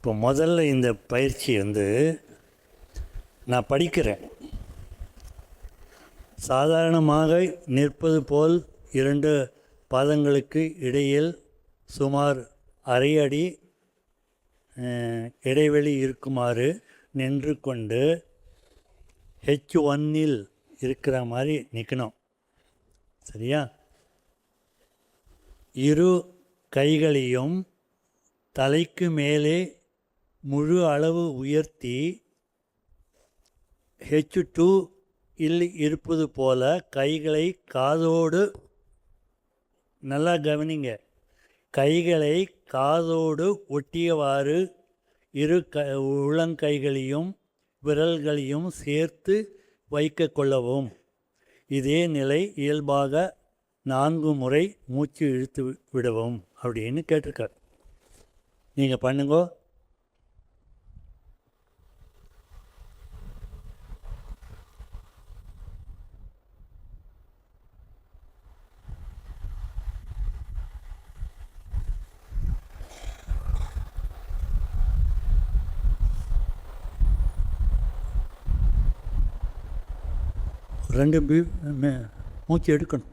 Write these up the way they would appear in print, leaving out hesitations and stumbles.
இப்போ முதல்ல இந்த பயிற்சி நான் படிக்கிறேன். சாதாரணமாக நிற்பது போல் 2 பாதங்களுக்கு இடையில் சுமார் அரை அடி இடைவெளி இருக்குமாறு நின்று கொண்டு H1 இருக்கிற மாதிரி நிற்கணும். சரியா? இரு கைகளையும் தலைக்கு மேலே முழு அளவு உயர்த்தி H2 இருப்பது போல கைகளை காதோடு, நல்லா கவனிங்க, கைகளை காதோடு ஒட்டியவாறு இரு உள்ளங்கைகளையும் விரல்களையும் சேர்த்து வைக்க கொள்ளவும். இதே நிலை இயல்பாக 4 முறை மூச்சு இழுத்து விடவும் அப்படின்னு கேட்டிருக்கார். நீங்கள் பண்ணுங்கோ. ரெண்டு மூச்சு எடுக்கணும்.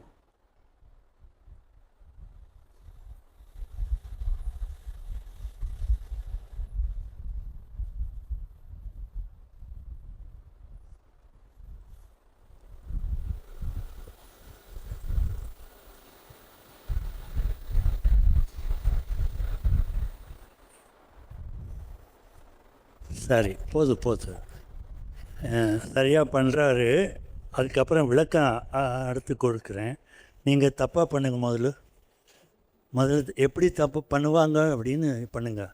சரி, போதும். சரியாக பண்ணுறாரு. அதுக்கப்புறம் விளக்கம் அடுத்து கொடுக்குறேன். நீங்கள் தப்பாக பண்ணுங்க. முதல்ல எப்படி தப்பு பண்ணுவாங்க அப்படின்னு பண்ணுங்க.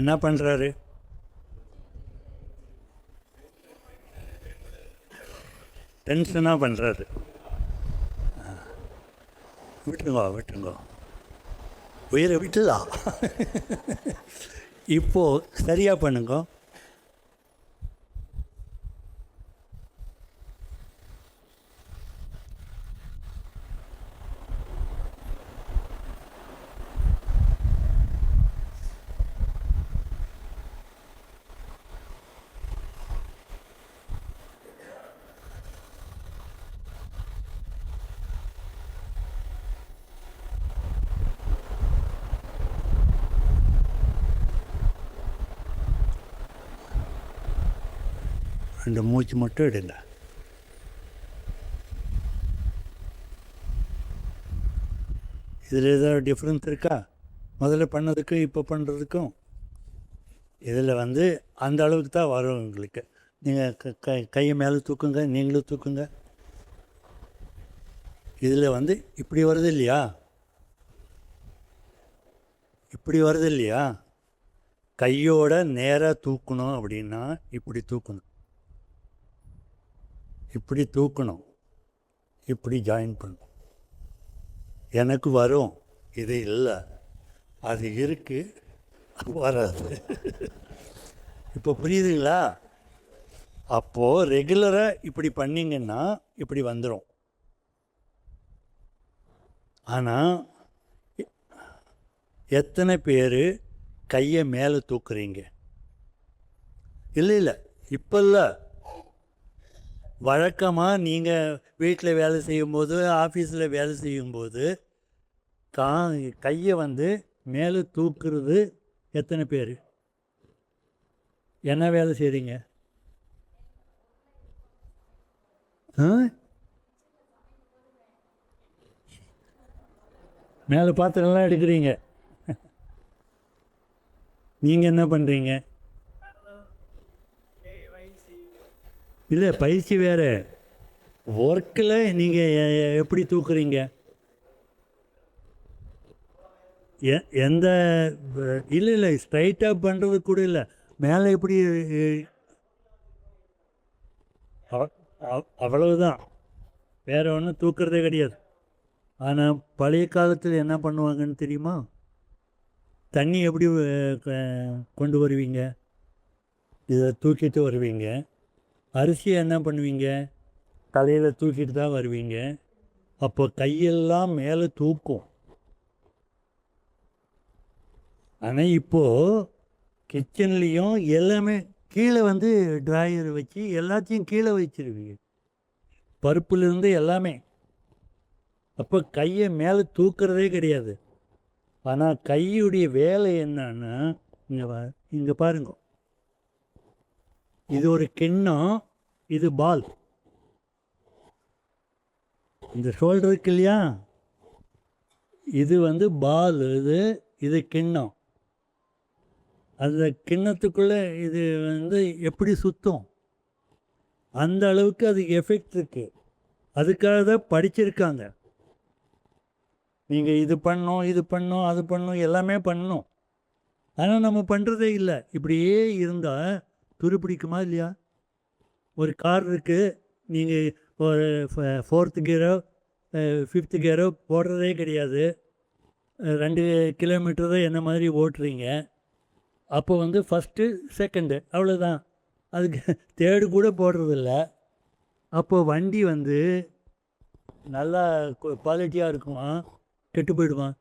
என்ன பண்ணுறாரு? டென்ஷனாக பண்ணுறாரு. விட்டுருங்கோ. உயிரை விட்டுதா? இப்போது சரியாக பண்ணுங்க. அந்த மூச்சு மட்டும் எடுங்க. இதில் ஏதாவது டிஃப்ரென்ஸ் இருக்கா முதல்ல பண்ணதுக்கும் இப்போ பண்ணுறதுக்கும்? இதில் அந்த அளவுக்கு தான் வரும் உங்களுக்கு. நீங்கள் கையை மேலே தூக்குங்க, நீங்களும் தூக்குங்க. இதில் இப்படி வருது இல்லையா? கையோட நேராக தூக்கணும் அப்படின்னா இப்படி தூக்கணும், இப்படி ஜாயின் பண்ணணும். எனக்கு வரும், இது இல்லை, அது இருக்குது, வராது. இப்போ புரியுதுங்களா? அப்போது ரெகுலராக இப்படி பண்ணிங்கன்னா இப்படி வந்துடும். ஆனால் எத்தனை பேர் கையை மேலே தூக்குறீங்க? இல்லை, இப்போ இல்லை. வழக்கமாக நீங்கள் வீட்டில் வேலை செய்யும்போது, ஆஃபீஸில் வேலை செய்யும்போது கையை மேலே தூக்குறது எத்தனை பேர்? என்ன வேலை செய்கிறீங்க? மேலே பாத்திரம்லாம் எடுக்கிறீங்க. நீங்கள் என்ன பண்ணுறீங்க? இல்லை, பயிற்சி வேறு. ஒர்க்கில் நீங்கள் எப்படி தூக்குறீங்க? எந்த இல்லை ஸ்ட்ரைட்டாக பண்ணுறது கூட இல்லை, மேலே எப்படி, அவ்வளவுதான், வேறு ஒன்றும் தூக்குறதே கிடையாது. ஆனால் பழைய காலத்தில் என்ன பண்ணுவாங்கன்னு தெரியுமா? தண்ணி எப்படி கொண்டு வருவீங்க? இதை தூக்கிட்டு வருவீங்க. அரிசியை என்ன பண்ணுவீங்க? தலையில் தூக்கிட்டு தான் வருவீங்க. அப்போ கையெல்லாம் மேலே தூக்கும். ஆனால் இப்போது கிச்சன்லேயும் எல்லாமே கீழே வந்து ட்ராயர் வச்சு எல்லாத்தையும் கீழே வச்சுருவீங்க, பருப்புலேருந்து எல்லாமே. அப்போ கையை மேலே தூக்கிறதே கிடையாது. ஆனால் கையுடைய வேலை என்னன்னா, இங்கே பாருங்க, இது ஒரு கிண்ணம், இது பால். இந்த ஷோல்டர் இருக்கு இல்லையா, இது வந்து பால், இது கிண்ணம். அந்த கிண்ணத்துக்குள்ளே இது வந்து எப்படி சுற்றும், அந்த அளவுக்கு அதுக்கு எஃபெக்ட் இருக்குது. அதுக்காக தான் படிச்சிருக்காங்க. நீங்கள் இது பண்ணணும், இது பண்ணணும், அது பண்ணணும், எல்லாமே பண்ணணும். ஆனால் நம்ம பண்ணுறதே இல்லை. இப்படியே இருந்தால் துருப்பிடிக்குமா இல்லையா? ஒரு கார் இருக்குது, நீங்கள் ஒரு 4th கியரோ 5th கியரோ போடுறதே கிடையாது. 2 கிலோமீட்டர் தான் என்ன மாதிரி ஓட்டுறீங்க. அப்போ வந்து ஃபஸ்ட்டு செகண்டு அவ்வளோதான், அதுக்கு தேர்டு கூட போடுறதில்ல. அப்போது வண்டி வந்து நல்லா குவாலிட்டியாக இருக்குமா, கெட்டு போயிடுவான்.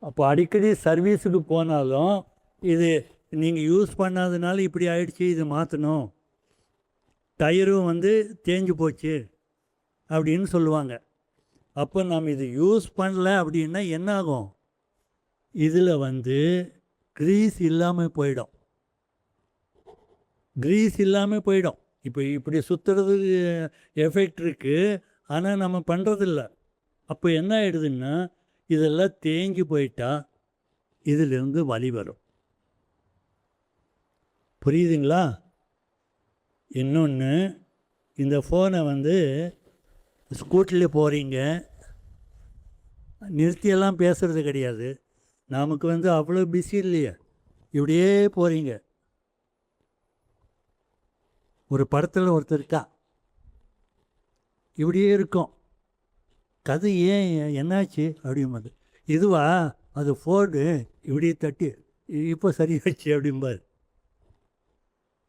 அப்போ அடிக்கடி சர்வீஸுக்கு போனாலும் இது நீங்கள் யூஸ் பண்ணாதனால இப்படி ஆயிடுச்சு, இது மாற்றணும், டயரும் வந்து தேஞ்சு போச்சு அப்படின்னு சொல்லுவாங்க. அப்போ நம்ம இது யூஸ் பண்ணல அப்படின்னா என்ன ஆகும்? இதில் வந்து க்ரீஸ் இல்லாமல் போயிடும். க்ரீஸ் இல்லாமல் போயிடும். இப்போ இப்படி சுற்றுறதுக்கு எஃபெக்ட் இருக்குது, ஆனால் நம்ம பண்ணுறதில்ல. அப்போ என்ன ஆகிடுதுன்னா, இதெல்லாம் தேஞ்சு போயிட்டா இதிலிருந்து வலி வரும். புரியுதுங்களா? இன்னொன்று, இந்த ஃபோனை வந்து ஸ்கூட்டரில் போகிறீங்க, நிறுத்தியெல்லாம் பேசுகிறது கிடையாது. நமக்கு வந்து அவ்வளோ பிஸி இல்லையே, இப்படியே போகிறீங்க. ஒரு படத்தில் ஒருத்தர் இருக்கா, இப்படியே இருக்கும். கதை ஏன் என்னாச்சு அப்படிம்பாரு. இதுவா, அது ஃபோர்டு இப்படியே தட்டி இப்போ சரியாச்சு அப்படிம்பார்.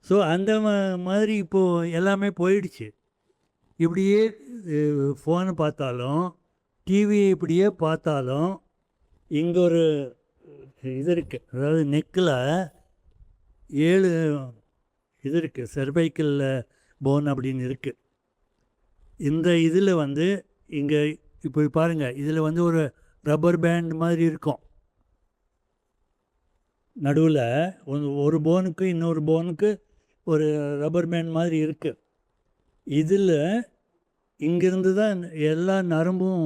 ஸோ அந்த மாதிரி இப்போது எல்லாமே போயிடுச்சு. இப்படியே ஃபோனை பார்த்தாலும், டிவியை இப்படியே பார்த்தாலும், இங்கே ஒரு இது இருக்குது, அதாவது நெக்கில் 7 இது இருக்குது, செர்வைக்கல் போன் அப்படின்னு இருக்குது. இந்த இதில் வந்து இங்கே இப்போ பாருங்கள், இதில் வந்து ஒரு ரப்பர் பேண்ட் மாதிரி இருக்கும். நடுவில் ஒரு போனுக்கு இன்னொரு போனுக்கு ஒரு ரப்பர் பேண்ட் மாதிரி இருக்குது. இதில் இங்கிருந்து தான் எல்லா நரம்பும்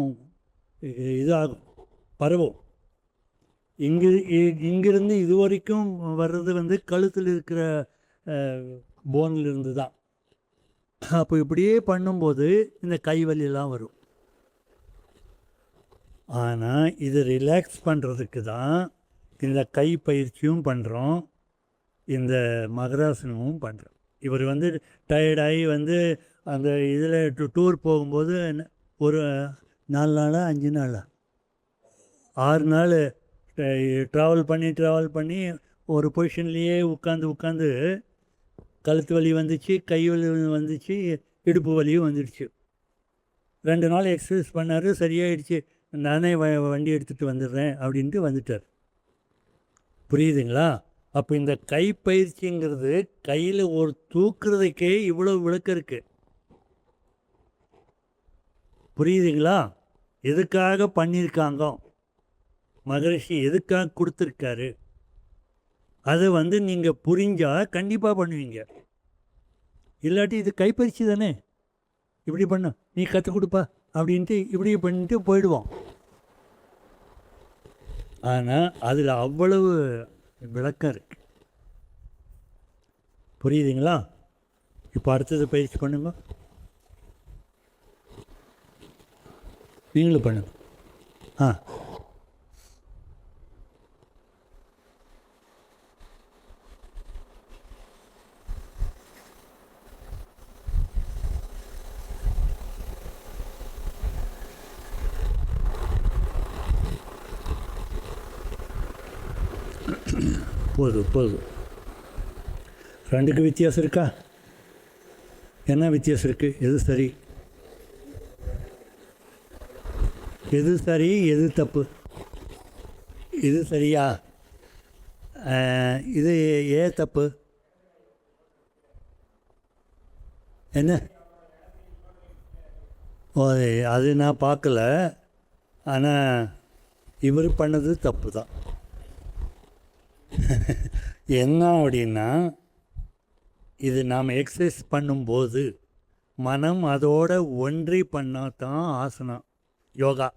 இதாகும், பரவும். இங்கிருந்து இது வரைக்கும் வர்றது வந்து கழுத்தில் இருக்கிற போனிலிருந்து தான். அப்போ இப்படியே பண்ணும்போது இந்த கைவலியெல்லாம் வரும். ஆனால் இது ரிலாக்ஸ் பண்ணுறதுக்கு தான் இந்த கை பயிற்சியும் பண்ணுறோம், இந்த மகராசனமும் பண்ணுறோம். இவர் வந்து டயர்டாகி வந்து அந்த இதில் டூர் போகும்போது ஒரு 4 நாளா 5 நாளா 6 நாள் ட்ராவல் பண்ணி ஒரு பொசிஷன்லேயே உட்காந்து கழுத்து வலி வந்துச்சு, கை வலி வந்துச்சு, இடுப்பு வலியும் வந்துடுச்சு. 2 நாள் எக்ஸசைஸ் பண்ணார், சரியாயிடுச்சு. நானே வண்டி எடுத்துகிட்டு வந்துடுறேன் அப்படின்ட்டு வந்துட்டார். புரியுதுங்களா? அப்போ இந்த கை பயிற்சிங்கிறது கையில் ஒரு தூக்குறதுக்கே இவ்வளோ விளக்கம் இருக்குது. புரியுதுங்களா? எதுக்காக பண்ணியிருக்காங்க, மகரிஷி எதுக்காக கொடுத்துருக்காரு, அதை வந்து நீங்கள் புரிஞ்சால் கண்டிப்பாக பண்ணுவீங்க. இல்லாட்டி இது கைப்பயிற்சி தானே, இப்படி பண்ண நீ கற்றுக் கொடுப்பா அப்படின்ட்டு இப்படி பண்ணிட்டு போயிடுவோம். ஆனால் அதில் அவ்வளவு விளக்கம் இருக்கு. புரியுதுங்களா? இப்போ அடுத்தது பயிற்சி பண்ணுங்க, நீங்களும் பண்ணுங்க. போதும் போதும். ரெண்டுக்கு வித்தியாசம் இருக்கா? என்ன வித்தியாசம் இருக்குது? எது சரி, எது சரி, எது தப்பு? இது சரியா? இது ஏன் தப்பு? என்ன? ஓ, அது நான் பார்க்கல. ஆனால் இவர் பண்ணது தப்பு தான். என்ன அப்படின்னா, இது நாம் எக்ஸசைஸ் பண்ணும்போது மனம் அதோட ஒன்றி பண்ணால் தான் ஆசனம் யோகா,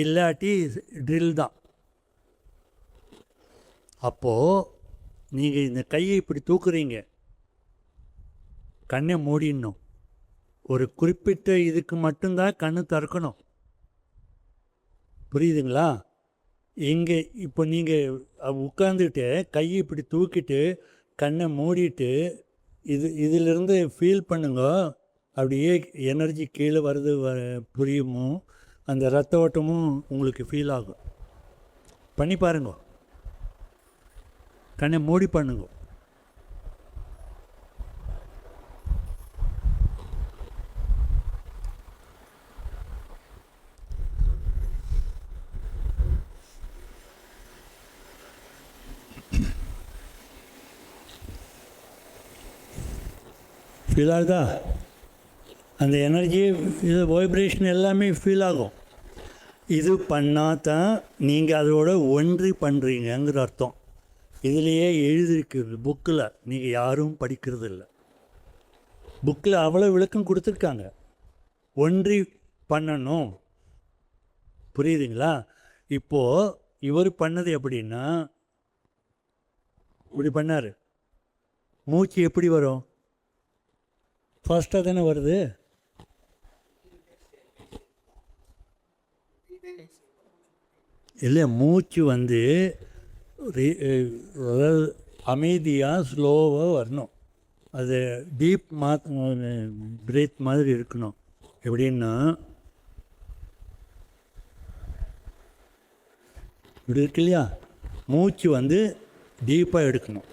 இல்லாட்டி ட்ரில் தான். அப்போது நீங்கள் இந்த கையை இப்படி தூக்குறீங்க, கண்ணை மூடிடணும். ஒரு குறிப்பிட்ட இதுக்கு மட்டும்தான் கண்ணு திறக்கணும். புரியுதுங்களா? இங்கே இப்போ நீங்கள் உட்காந்துட்டு கையை இப்படி தூக்கிட்டு கண்ணை மூடிட்டு இதிலிருந்து ஃபீல் பண்ணுங்க. அப்படியே எனர்ஜி கீழே வருது, புரியுமோ? அந்த ரத்த ஓட்டமும் உங்களுக்கு ஃபீல் ஆகும். பண்ணி பாருங்க. கண்ணை மூடி பண்ணுங்க. ஃபீல் ஆகுதா? அந்த எனர்ஜி, இது வைப்ரேஷன் எல்லாமே ஃபீல் ஆகும். இது பண்ணால் தான் நீங்கள் அதோட ஒன்றி பண்ணுறீங்கிற அர்த்தம். இதுலேயே எழுதியிருக்குது புக்கில், நீங்கள் யாரும் படிக்கிறது இல்லை. புக்கில் அவ்வளோ விளக்கம் கொடுத்துருக்காங்க. ஒன்றி பண்ணணும். புரியுதுங்களா? இப்போது இவர் பண்ணது எப்படின்னா, இப்படி பண்ணார். மூச்சு எப்படி வரும்? ஃபாஸ்ட்டாக தானே வருது. இல்லை, மூச்சு வந்து அதாவது அமைதியாக ஸ்லோவாக வரணும். அது டீப் பிரீத் மாதிரி இருக்கணும். எப்படின்னா இப்படி இருக்கு இல்லையா? மூச்சு வந்து டீப்பாக எடுக்கணும்.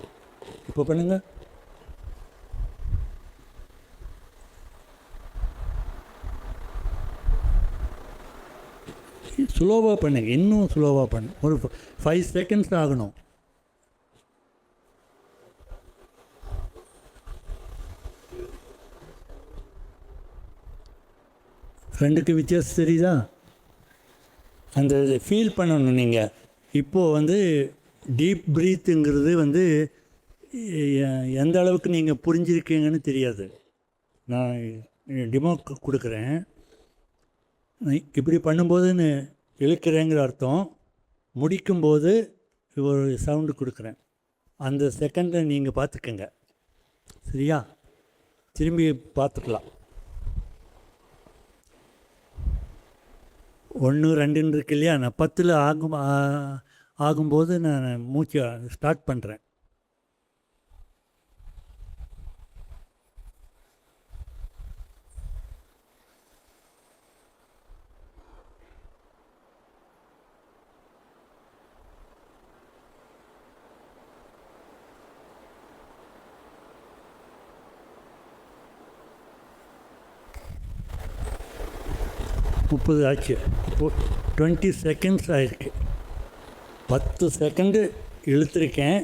இப்போ பண்ணுங்கள். ஸ்லோவாக பண்ணுங்க, இன்னும் ஸ்லோவாக பண்ணு. ஒரு 5 செகண்ட்ஸ் ஆகணும். ரெண்டுக்கு வித்தியாசம் தெரியுதா? அந்த ஃபீல் பண்ணணும் நீங்கள். இப்போது வந்து டீப் ப்ரீத்துங்கிறது வந்து எந்த அளவுக்கு நீங்கள் புரிஞ்சிருக்கீங்கன்னு தெரியாது. நான் டிமோ கொடுக்குறேன். இப்படி பண்ணும்போதுன்னு இழுக்கிறேங்கிற அர்த்தம். முடிக்கும்போது ஒரு சவுண்டு கொடுக்குறேன். அந்த செகண்டை நீங்கள் பார்த்துக்கங்க. சரியா? திரும்பி பார்த்துக்கலாம். 1 2 இருக்கு இல்லையா? நான் 10 ஆகும்போது நான் மூச்சை ஸ்டார்ட் பண்ணுறேன். முப்பது ஆச்சு. இப்போது 20 செகண்ட்ஸ் ஆகிருக்கு. 10 செகண்டு இழுத்துருக்கேன்,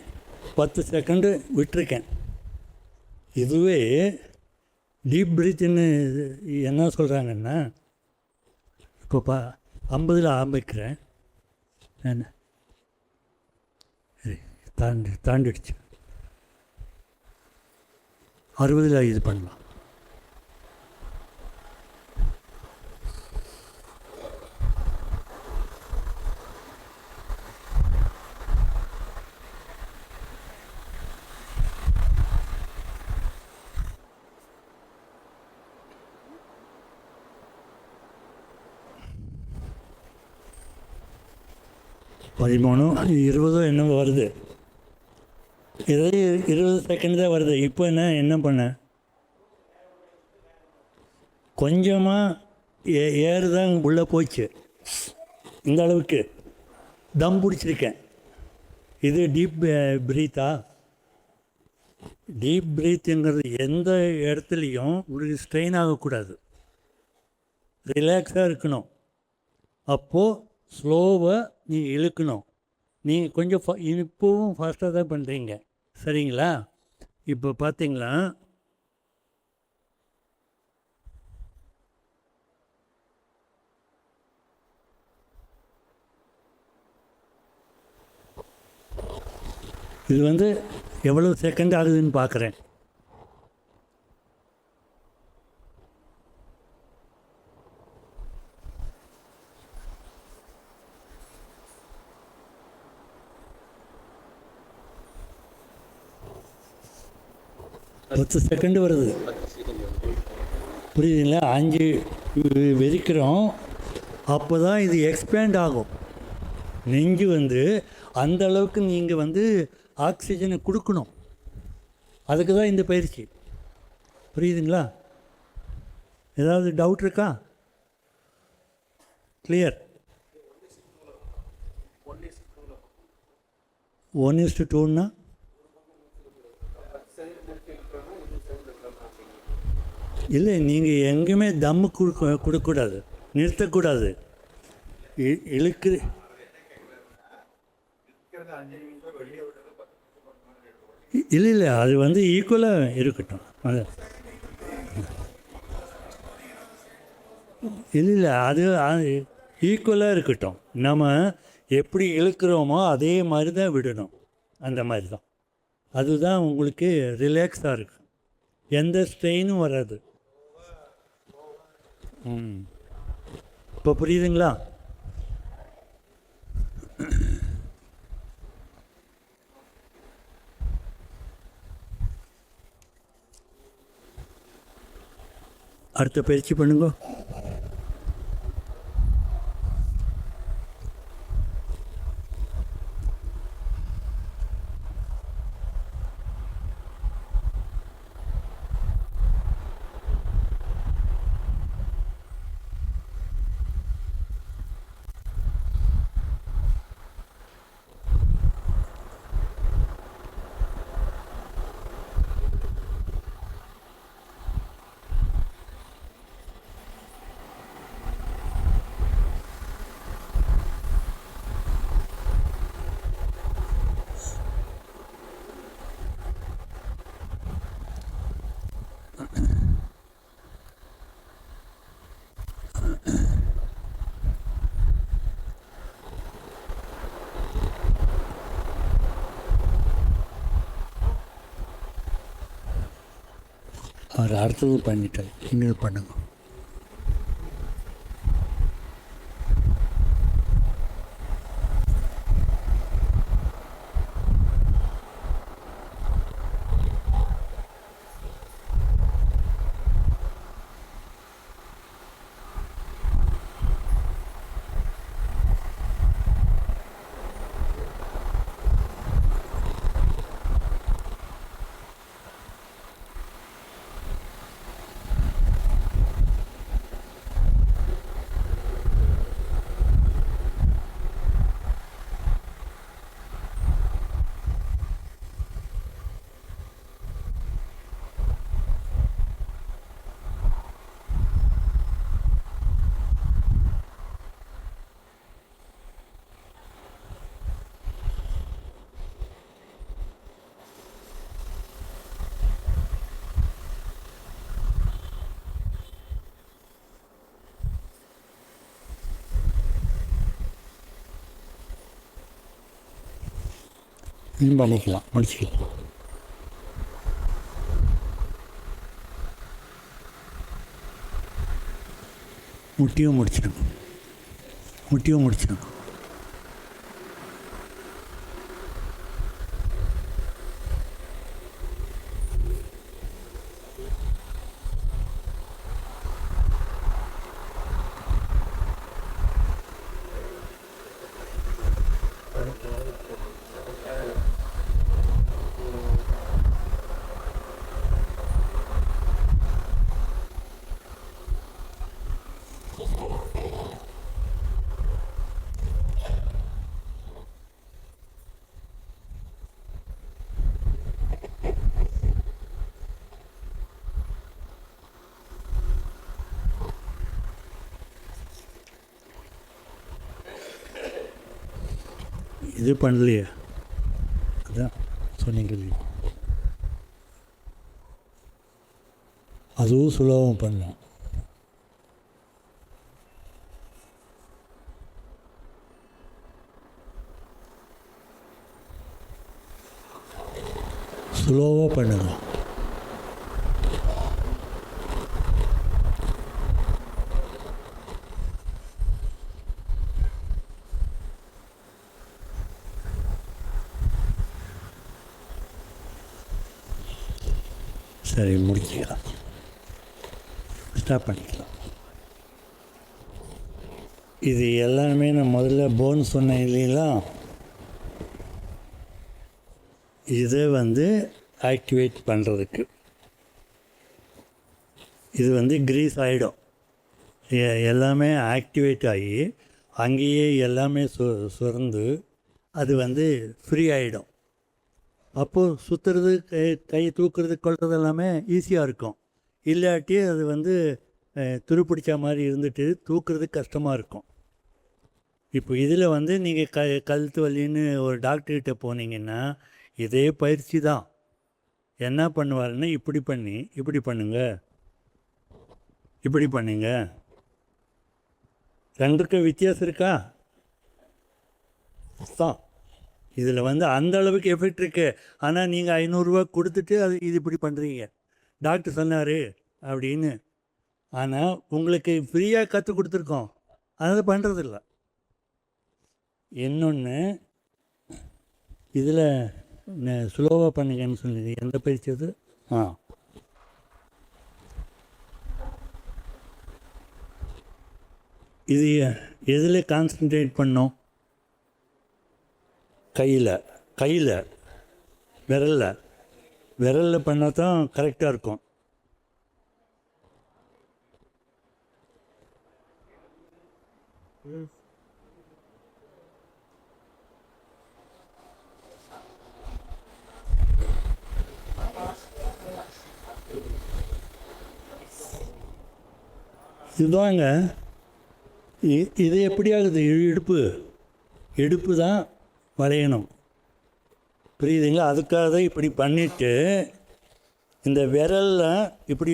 10 செகண்டு விட்டுருக்கேன். இதுவே டீப் பிரீத்துன்னு என்ன சொல்கிறாங்கன்னா, இப்போ 50 ஆரம்பிக்கிறேன். என்ன தாண்டிடுச்சு. 60 இது பண்ணலாம். பதிமூணு 20 என்னமோ வருது. 20 செகண்ட் தான் வருது. இப்போ என்ன பண்ண, கொஞ்சமாக ஏறு தான் உள்ளே போச்சு. இந்த அளவுக்கு தம் பிடிச்சிருக்கேன். இது டீப் ப்ரீத்தா. டீப் ப்ரீத்துங்கிறது எந்த இடத்துலையும் உங்களுக்கு ஸ்ட்ரெயின் ஆகக்கூடாது, ரிலாக்ஸாக இருக்கணும். அப்போது ஸ்லோவாக நீ இழுக்கணும். நீங்கள் கொஞ்சம் இப்போவும் ஃபாஸ்ட்டாக தான் பண்ணுறீங்க, சரிங்களா? இப்போ பார்த்தீங்களா, இது வந்து எவ்வளோ செகண்ட் ஆகுதுன்னு பார்க்குறேன். பத்து செகண்டு வருது, புரியுதுங்களா? 5 வெறிக்கிறோம், அப்போ தான் இது எக்ஸ்பேண்ட் ஆகும். நெஞ்சு வந்து அந்த அளவுக்கு நீங்கள் வந்து ஆக்சிஜனை கொடுக்கணும். அதுக்கு தான் இந்த பயிற்சி, புரியுதுங்களா? ஏதாவது டவுட் இருக்கா? கிளியர்? 1:2ன்னா இல்லை, நீங்கள் எங்கேயுமே தம்மு கொடுக்கக்கூடாது, நிறுத்தக்கூடாது. இழுக்கு இல்லை இல்லை, அது வந்து ஈக்குவலாக இருக்கட்டும். அது இல்லை இல்லை, அது ஈக்குவலாக இருக்கட்டும். நம்ம எப்படி இழுக்கிறோமோ அதே மாதிரி தான் விடணும், அந்த மாதிரி தான். அதுதான் உங்களுக்கு ரிலாக்ஸாக இருக்கும், எந்த ஸ்ட்ரெயினும் வராது. இப்போ புரியுதுங்களா? அடுத்த பயிற்சி பண்ணுங்க. அவர் அடுத்தது பண்ணிட்டார், இன்னும் பண்ணுங்க. இன்னும் பண்ணிக்கலாம், முடிச்சுக்கலாம். முட்டியும் முடிச்சிடுங்க, முட்டியும் முடிச்சிடுங்க. இது பண்ணலையே, அதான் சொன்னீங்க இல்லையா, அதுவும் சுலபம் பண்ணலாம். ஸ்லோவாக பண்ணுங்க. சரி, முடிச்சுக்கலாம், ஸ்டாப் பண்ணிக்கலாம். இது எல்லாமே நான் முதல்ல போன் சொன்னேன் இல்லைங்களா, இதை ஆக்டிவேட் பண்ணுறதுக்கு இது க்ரீஸ் ஆகிடும். எல்லாமே ஆக்டிவேட் ஆகி அங்கேயே எல்லாமே சுரந்து அது ஃப்ரீ ஆகிடும். அப்போது சுற்றுறது, கை தூக்குறது, கொள்வது எல்லாமே ஈஸியாக இருக்கும். இல்லாட்டி அது துருப்பிடிச்ச மாதிரி இருந்துட்டு தூக்குறது கஷ்டமாக இருக்கும். இப்போ இதில் நீங்கள் கழுத்து வலின்னு ஒரு டாக்டர்கிட்ட போனீங்கன்னா இதே பயிற்சி தான். என்ன பண்ணுவாருன்னா, இப்படி பண்ணி இப்படி பண்ணுங்க, இப்படி பண்ணுங்க. ரெண்டுக்கு வித்தியாசம் இருக்கா தான். இதில் அந்த அளவுக்கு எஃபெக்ட் இருக்குது. ஆனால் நீங்கள் 500 ரூபா கொடுத்துட்டு இது இப்படி பண்ணுறீங்க, டாக்டர் சொன்னார் அப்படின்னு. ஆனால் உங்களுக்கு ஃப்ரீயாக கற்றுக் கொடுத்துருக்கோம், அதை பண்ணுறதில்ல. இன்னொன்று, இதில் ஸ்லோவாக பண்ணுங்கன்னு சொன்னது எந்த பயிற்சி அது? இது எதில் கான்சன்ட்ரேட் பண்ணோம்? கையில் விரலில் பண்ணால் தான் கரெக்டாக இருக்கும். இதுதாங்க. இது எப்படி ஆகுது? இடுப்பு தான் வளையணும், புரியுதுங்களா? அதுக்காக தான் இப்படி பண்ணிவிட்டு இந்த விரலில் இப்படி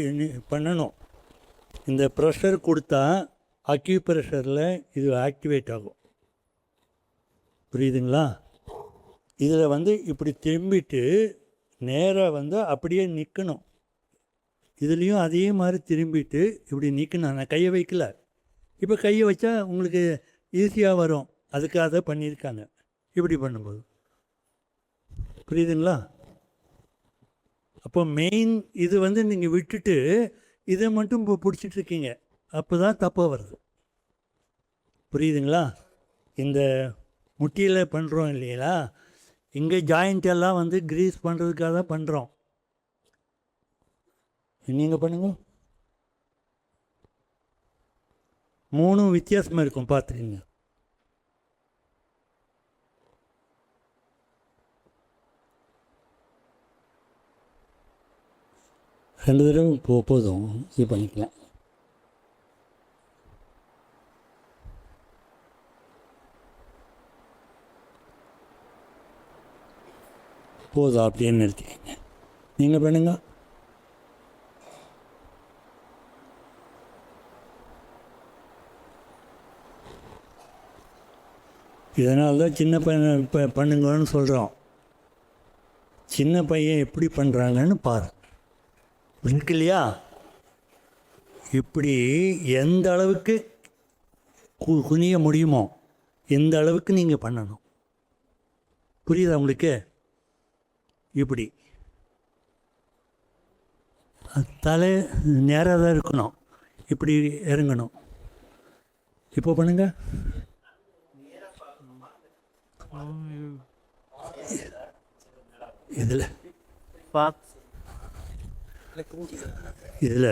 பண்ணணும். இந்த ப்ரெஷர் கொடுத்தா அக்யூப்ரெஷரில் இது ஆக்டிவேட் ஆகும், புரியுதுங்களா? இதில் இப்படி திரும்பிட்டு நேராக அப்படியே நிற்கணும். இதுலேயும் அதே மாதிரி திரும்பிட்டு இப்படி நிற்கணும். நான் கையை வைக்கல, இப்போ கையை வச்சா உங்களுக்கு ஈஸியாக வரும், அதுக்காக தான் பண்ணியிருக்காங்க. இப்படி பண்ணும்போது புரியுதுங்களா? அப்போ மெயின் இது நீங்கள் விட்டுட்டு இதை மட்டும் இப்போ பிடிச்சிட்ருக்கீங்க, அப்போ தான் தப்பாக வருது, புரியுதுங்களா? இந்த முட்டியில் பண்ணுறோம் இல்லைங்களா, இங்கே ஜாயிண்ட் எல்லாம் க்ரீஸ் பண்ணுறதுக்காக தான் பண்ணுறோம். நீங்கள் பண்ணுங்க. 3 வித்தியாசமாக இருக்கும், பார்த்துக்கிங்க. ரெண்டு தடவை போதும், இது பண்ணிக்கலாம். போதும், அப்படியே நிறுத்திக்கங்க. நீங்கள் பண்ணுங்க. இதனால தான் சின்ன பையன் பண்ணுங்கன்னு சொல்கிறோம். சின்ன பையன் எப்படி பண்ணுறாங்கன்னு பாரு, இருக்கு இல்லையா? இப்படி எந்த அளவுக்கு குனிய முடியுமோ எந்த அளவுக்கு நீங்கள் பண்ணணும், புரியுதா உங்களுக்கு? இப்படி தலை நேராக தான் இருக்கணும், இப்படி இறங்கணும். இப்போ பண்ணுங்க. இதில்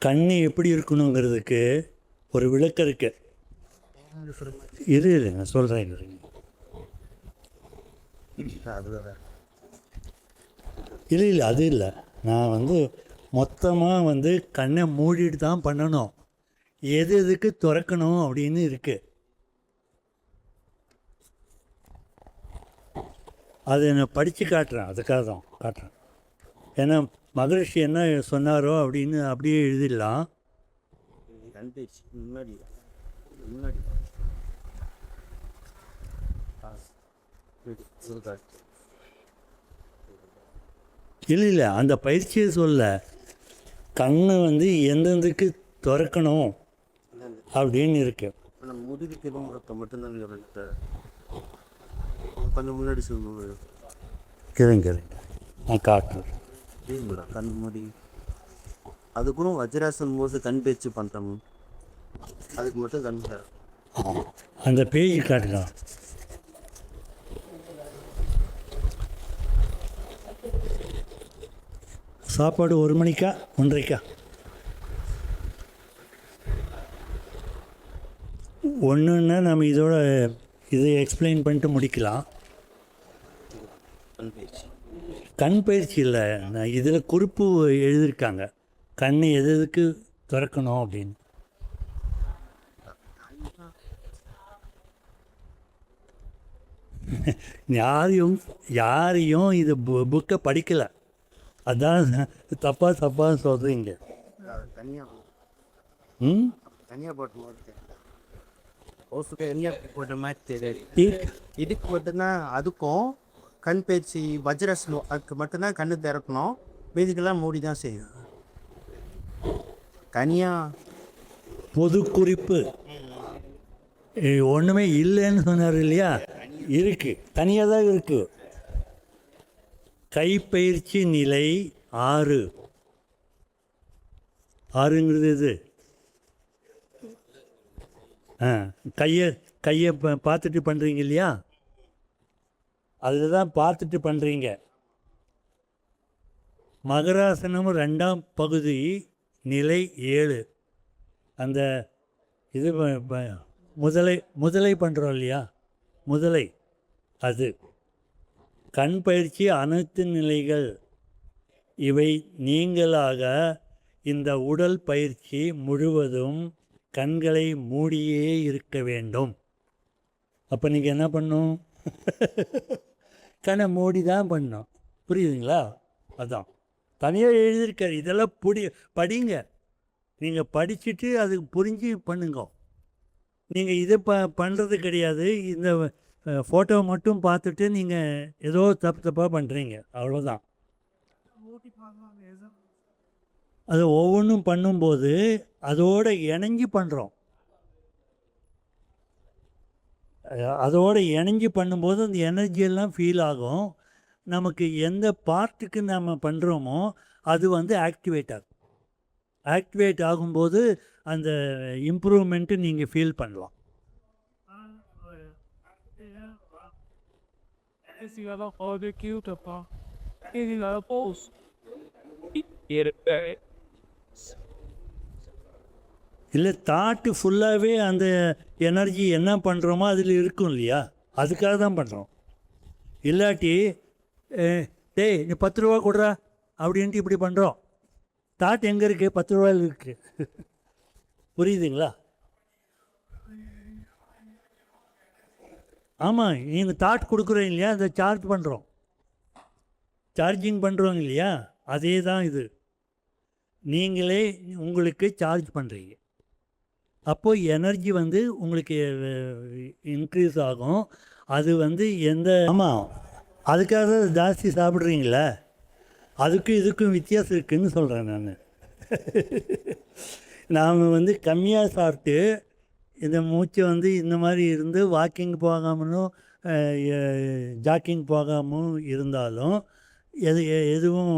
கண்ணு எப்படி இருக்கணுங்கிறதுக்கு ஒரு விளக்கம் இருக்கு. இருங்க சொல்கிறேன். இல்லை அது இல்லை, நான் மொத்தமாக கண்ணை மூடிட்டு தான் பண்ணணும். எதுக்கு திறக்கணும் அப்படின்னு இருக்குது. அதை நான் படித்து காட்டுறேன், அதுக்காக தான் காட்டுறேன். ஏன்னா மகரிஷி என்ன சொன்னாரோ அப்படின்னு அப்படியே எழுதிடலாம். முன்னாடி முன்னாடி இல்லை அந்த பயிற்சியை சொல்ல, கண்ணை வந்து எந்தெந்துக்கு திறக்கணும் அப்படின்னு இருக்கு. நம்ம முதுகு திரும்ப மட்டும்தான் கொஞ்சம் முன்னாடி சொல்லுங்க. கிழங்கு நான் காட்டுறேன். கண் மூடி அதுக்கும் வஜ்ராசன் போது கண் பேச்சு பண்ணுறோம், அதுக்கு மட்டும் கண் அந்த பேஜ் காட்டலாம். சாப்பாடு 1 மணிக்கா 1:30க்கா? 1ன்னா நம்ம இதோட இதை எக்ஸ்பிளைன் பண்ணிட்டு முடிக்கலாம். கண் பயிற்சி இல்லை, நான் இதில் குறிப்பு எழுதியிருக்காங்க, கண் எதுக்கு திறக்கணும் அப்படின்னு. யாரையும் இது புக்கை படிக்கலை, அதான் தப்பாக சொல்கிறீங்க. தனியாக போட்ட மாதிரி தெரியாது. இதுக்கு மட்டும்தான் அதுக்கும் கண் பயிற்சி வஜ்ராசனம் அதுக்கு மட்டும்தான் கண்ணு திறக்கணும், மீதிக்கெல்லாம் மூடி தான் செய்யும். தனியாக பொது குறிப்பு ஒன்றுமே இல்லைன்னு சொன்னார் இல்லையா? இருக்குது, தனியாக தான் இருக்குது. கைப்பயிற்சி நிலை 6ங்கிறது இது. கையை பார்த்துட்டு பண்ணுறீங்க இல்லையா? அதில் தான் பார்த்துட்டு பண்ணுறீங்க. மகராசனம் 2ஆம் பகுதி நிலை 7. அந்த இது முதலை பண்ணுறோம் இல்லையா, முதலை அது. கண் பயிற்சி அனைத்து நிலைகள் இவை நீங்களாக இந்த உடல் பயிற்சி முழுவதும் கண்களை மூடியே இருக்க வேண்டும். அப்போ நீங்கள் என்ன பண்ணணும்? கண்ணை மூடி தான் பண்ணணும். புரியுதுங்களா? அதான் தனியாக எழுதியிருக்காரு. இதெல்லாம் படிங்க. நீங்கள் படிச்சுட்டு அதுக்கு புரிஞ்சு பண்ணுங்க. நீங்கள் இதை பண்ணுறது கிடையாது. இந்த ஃபோட்டோவை மட்டும் பார்த்துட்டு நீங்கள் ஏதோ தப்பாக பண்ணுறீங்க, அவ்வளோதான். அது ஒவ்வொன்றும் பண்ணும்போது அதோடு இணைஞ்சு பண்ணுறோம். அதோடு இணைஞ்சு பண்ணும்போது அந்த எனர்ஜியெல்லாம் ஃபீல் ஆகும். நமக்கு எந்த பார்ட்டுக்கு நம்ம பண்ணுறோமோ அது வந்து ஆக்டிவேட் ஆகும். ஆக்டிவேட் ஆகும்போது அந்த இம்ப்ரூவ்மெண்ட்டு நீங்கள் ஃபீல் பண்ணலாம். இல்லை, தாட்டு ஃபுல்லாகவே அந்த எனர்ஜி என்ன பண்ணுறோமோ அதில் இருக்கும் இல்லையா, அதுக்காக தான் பண்ணுறோம். இல்லாட்டி டேய் நீ 10 ரூபா கொடுறா அப்படின்ட்டு இப்படி பண்ணுறோம். தாட் எங்கே இருக்குது? 10 ரூபாயில் இருக்குது. புரியுதுங்களா? ஆமாம், நீங்கள் தாட் கொடுக்குறீங்க இல்லையா, அதை சார்ஜ் பண்ணுறோம், சார்ஜிங் பண்ணுறோம் இல்லையா, அதே தான் இது. நீங்களே உங்களுக்கு சார்ஜ் பண்ணுறீங்க. அப்போது எனர்ஜி வந்து உங்களுக்கு இன்க்ரீஸ் ஆகும். அது வந்து ஆமாம், அதுக்காக ஜாஸ்தி சாப்பிட்றீங்களே, அதுக்கும் இதுக்கும் வித்தியாசம் இருக்குதுன்னு சொல்கிறேன் நான். நாம் வந்து கம்மியாக சாப்பிட்டு இந்த மூச்சை வந்து இந்த மாதிரி இருந்து வாக்கிங் போகாமலும் ஜாக்கிங் போகாமல் இருந்தாலும் எதுவும்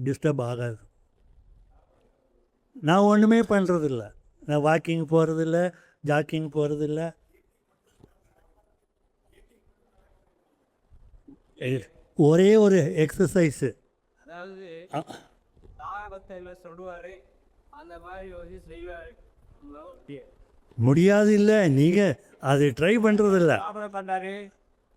டிஸ்டர்ப் ஆகாது. நான் ஒன்றுமே பண்ணுறதில்ல, நான் வாக்கிங் போகிறதில்ல, ஜாக்கிங் போகிறதில்ல. ஒரே ஒரு எக்ஸசைஸு, அதாவது சொல்லுவார் அந்த மாதிரி செய்வார். முடியாது இல்லை, நீங்கள் அது ட்ரை பண்ணுறதில்ல. சாப்பிட பண்ணார்,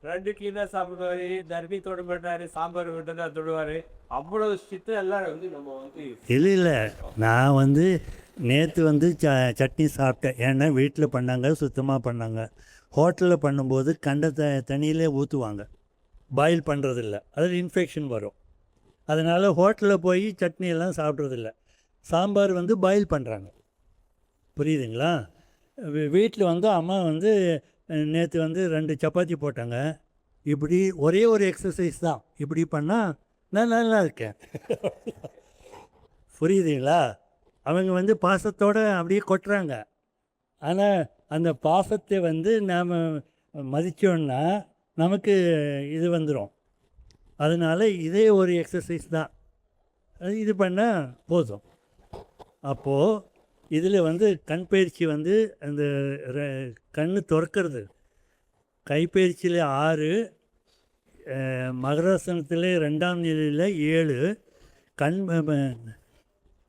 2 கீரை சாப்பிடுவார், தர்மி தொட மாட்டார், சாம்பார் விட்டு தான் தொடுவார். அவ்வளோ ஸ்ட்ரிக்ட் எல்லாம் வந்து நம்ம வந்து இல்லை நான் வந்து நேற்று வந்து சட்னி சாப்பிட்டேன். ஏன்னா வீட்டில் பண்ணாங்க, சுத்தமாக பண்ணாங்க. ஹோட்டலில் பண்ணும்போது கண்ட தண்ணியிலே ஊற்றுவாங்க. பாயில் பண்ணுறதில்ல, அதில் இன்ஃபெக்ஷன் வரும். அதனால் ஹோட்டலில் போய் சட்னி எல்லாம் சாப்பிட்றதில்ல. சாம்பார் வந்து பாயில் பண்ணுறாங்க. புரியுதுங்களா? வீட்டில் வந்து அம்மா வந்து நேற்று வந்து 2 சப்பாத்தி போட்டாங்க. இப்படி ஒரே ஒரு எக்ஸசைஸ் தான். இப்படி பண்ணால் நான் நல்லா இருக்கேன். புரியுதுங்களா? அவங்க வந்து பாசத்தோடு அப்படியே கொட்டுறாங்க. ஆனால் அந்த பாசத்தை வந்து நாம் மதித்தோன்னா நமக்கு இது வந்துடும். அதனால் இதே ஒரு எக்ஸசைஸ் தான். இது பண்ணால் போதும். அப்போது இதில் வந்து கண் பயிற்சி வந்து அந்த கண் திறக்கிறது, கைப்பயிற்சியில் 6, மகராசனத்தில் 2ஆம் நிலையில் 7,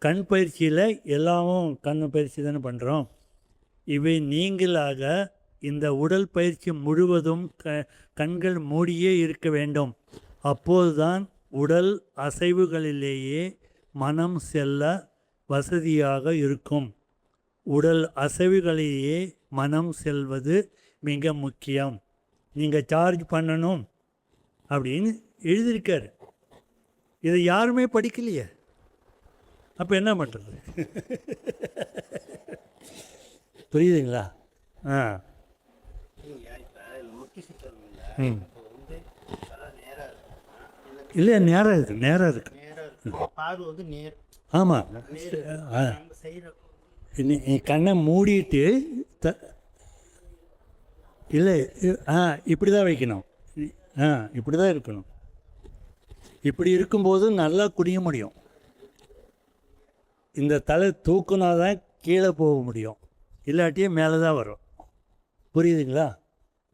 கண் பயிற்சியில் எல்லாமும் கண் பயிற்சி தானே பண்ணுறோம். இவை நீங்களாக இந்த உடல் பயிற்சி முழுவதும் கண்கள் மூடியே இருக்க வேண்டும். அப்போதுதான் உடல் அசைவுகளிலேயே மனம் செல்ல வசதியாக இருக்கும். உடல் அசைவுகளிலேயே மனம் செல்வது மிக முக்கியம். நீங்கள் சார்ஜ் பண்ணணும் அப்படின்னு எழுதியிருக்காரு. இதை யாருமே படிக்கலையே, அப்போ என்ன பண்ணுறது? புரியுதுங்களா? இல்லை, நேரம் இருக்கு. ஆமாம், கண்ணை மூடிட்டு இல்லை, இப்படி தான் வைக்கணும். இப்படி தான் இருக்கணும். இப்படி இருக்கும்போது நல்லா குடிய முடியும். இந்த தலை தூக்குனா தான் கீழே போக முடியும், இல்லாட்டியே மேலே தான் வரும். புரியுதுங்களா?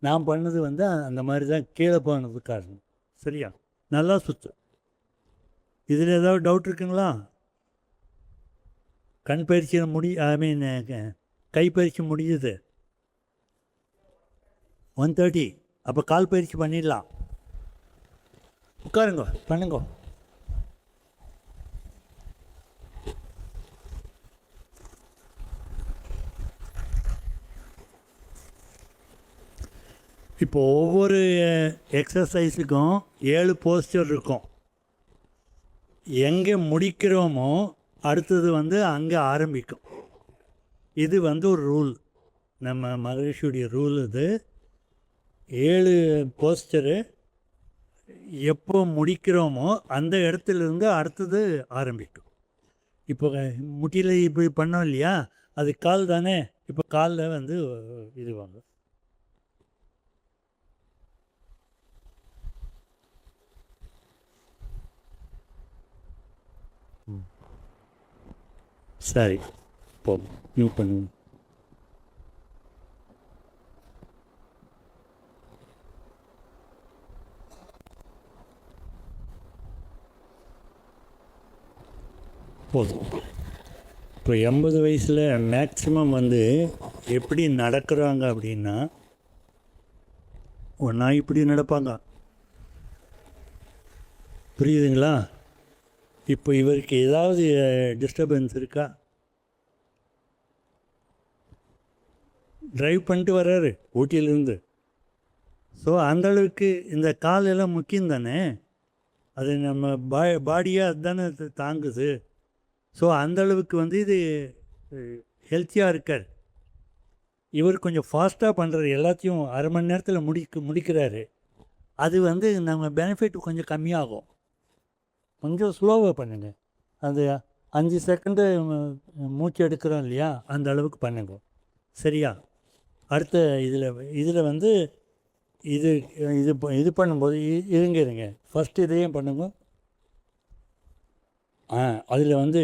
நான் பண்ணது வந்து அந்த மாதிரி தான் கீழே போனது காரணம். சரியா? நல்லா சுற்று. இதில் ஏதாவது டவுட் இருக்குங்களா? கண் பயிற்சி கைப்பயிற்சி முடியுது 1:30. அப்போ கால் பயிற்சி பண்ணிடலாம். உட்காருங்க, பண்ணுங்க. இப்போ ஒவ்வொரு எக்ஸசைஸுக்கும் 7 போஸ்டர் இருக்கும். எங்கே முடிக்கிறோமோ அடுத்தது வந்து அங்கே ஆரம்பிக்கும். இது வந்து ஒரு ரூல், நம்ம மகரிஷியுடைய ரூல். இது 7 போஸ்டரு எப்போ முடிக்கிறோமோ அந்த இடத்துலேருந்து அடுத்தது ஆரம்பிக்கும். இப்போ முட்டியில் இப்படி பண்ணோம் இல்லையா, அது கால் தானே. இப்போ காலில் வந்து இது வாங்க. சரி, போதும். நியூ பண்ணுங்க. போதும். இப்போ 80 வயசில் மேக்ஸிமம் வந்து எப்படி நடக்கிறாங்க அப்படின்னா, ஒன்றா இப்படி நடப்பாங்க. புரியுதுங்களா? இப்போ இவருக்கு ஏதாவது டிஸ்டர்பன்ஸ் இருக்கா? ட்ரைவ் பண்ணிட்டு வர்றாரு ஊட்டியிலேருந்து. ஸோ அந்தளவுக்கு இந்த காலெல்லாம் முக்கியம் தானே. அது நம்ம பாடியாக அதுதானே தாங்குது. ஸோ அந்தளவுக்கு வந்து இது ஹெல்த்தியாக இருக்கார். இவர் கொஞ்சம் ஃபாஸ்ட்டாக பண்ணுறாரு, எல்லாத்தையும் அரை மணி நேரத்தில் முடிக்கிறாரு. அது வந்து நம்ம பெனிஃபிட் கொஞ்சம் கம்மியாகும். கொஞ்சம் ஸ்லோவாக பண்ணுங்க. அது 5 செகண்டு மூச்சு எடுக்கிறோம் இல்லையா, அந்த அளவுக்கு பண்ணுங்க. சரியா? அடுத்த இதில் வந்து இது இது இது பண்ணும்போது இருங்க ஃபஸ்ட்டு இதையும் பண்ணுங்க. அதில் வந்து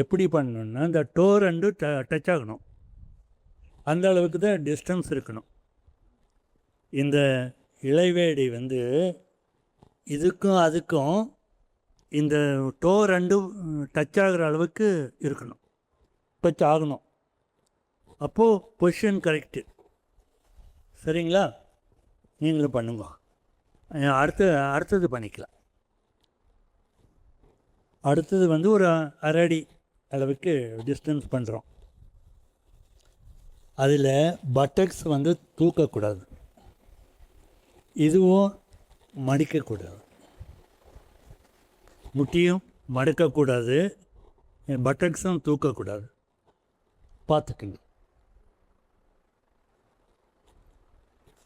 எப்படி பண்ணணுன்னா, இந்த டோ 2 டச் ஆகணும். அந்த அளவுக்கு தான் டிஸ்டன்ஸ் இருக்கணும். இந்த இளைவேடி வந்து இதுக்கும் அதுக்கும் இந்த டோ 2 டச் ஆகிற அளவுக்கு இருக்கணும், டச் ஆகணும். அப்போது பொசிஷன் கரெக்டு. சரிங்களா? நீங்களும் பண்ணுங்க. அடுத்தது பண்ணிக்கலாம். அடுத்தது வந்து ஒரு 1/2 அடி அளவுக்கு டிஸ்டன்ஸ் பண்ணுறோம். அதில் பட்டக்ஸ் வந்து தூக்கக்கூடாது. இதுவும் மடிக்கக்கூடாது, முட்டியும் மடக்கக்கூடாது, பட்டக்ஸும் தூக்கக்கூடாது. பார்த்துக்குங்க.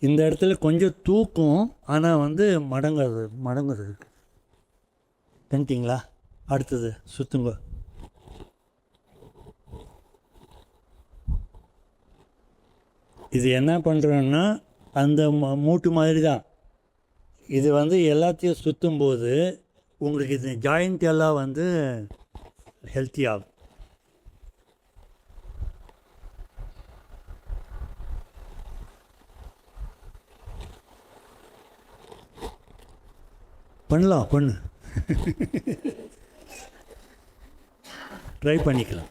இந்த இடத்துல கொஞ்சம் தூக்கும், ஆனால் வந்து மடங்குறது இருக்கு. பண்ணிட்டீங்களா? அடுத்தது சுற்றுங்க. இது என்ன பண்ணுறோன்னா அந்த மூட்டு மாதிரி தான். இது வந்து எல்லாத்தையும் சுற்றும்போது உங்களுக்கு இது ஜாயிண்ட் எல்லாம் வந்து ஹெல்த்தி ஆகும். பண்ணு ட்ரை பண்ணிக்கலாம்.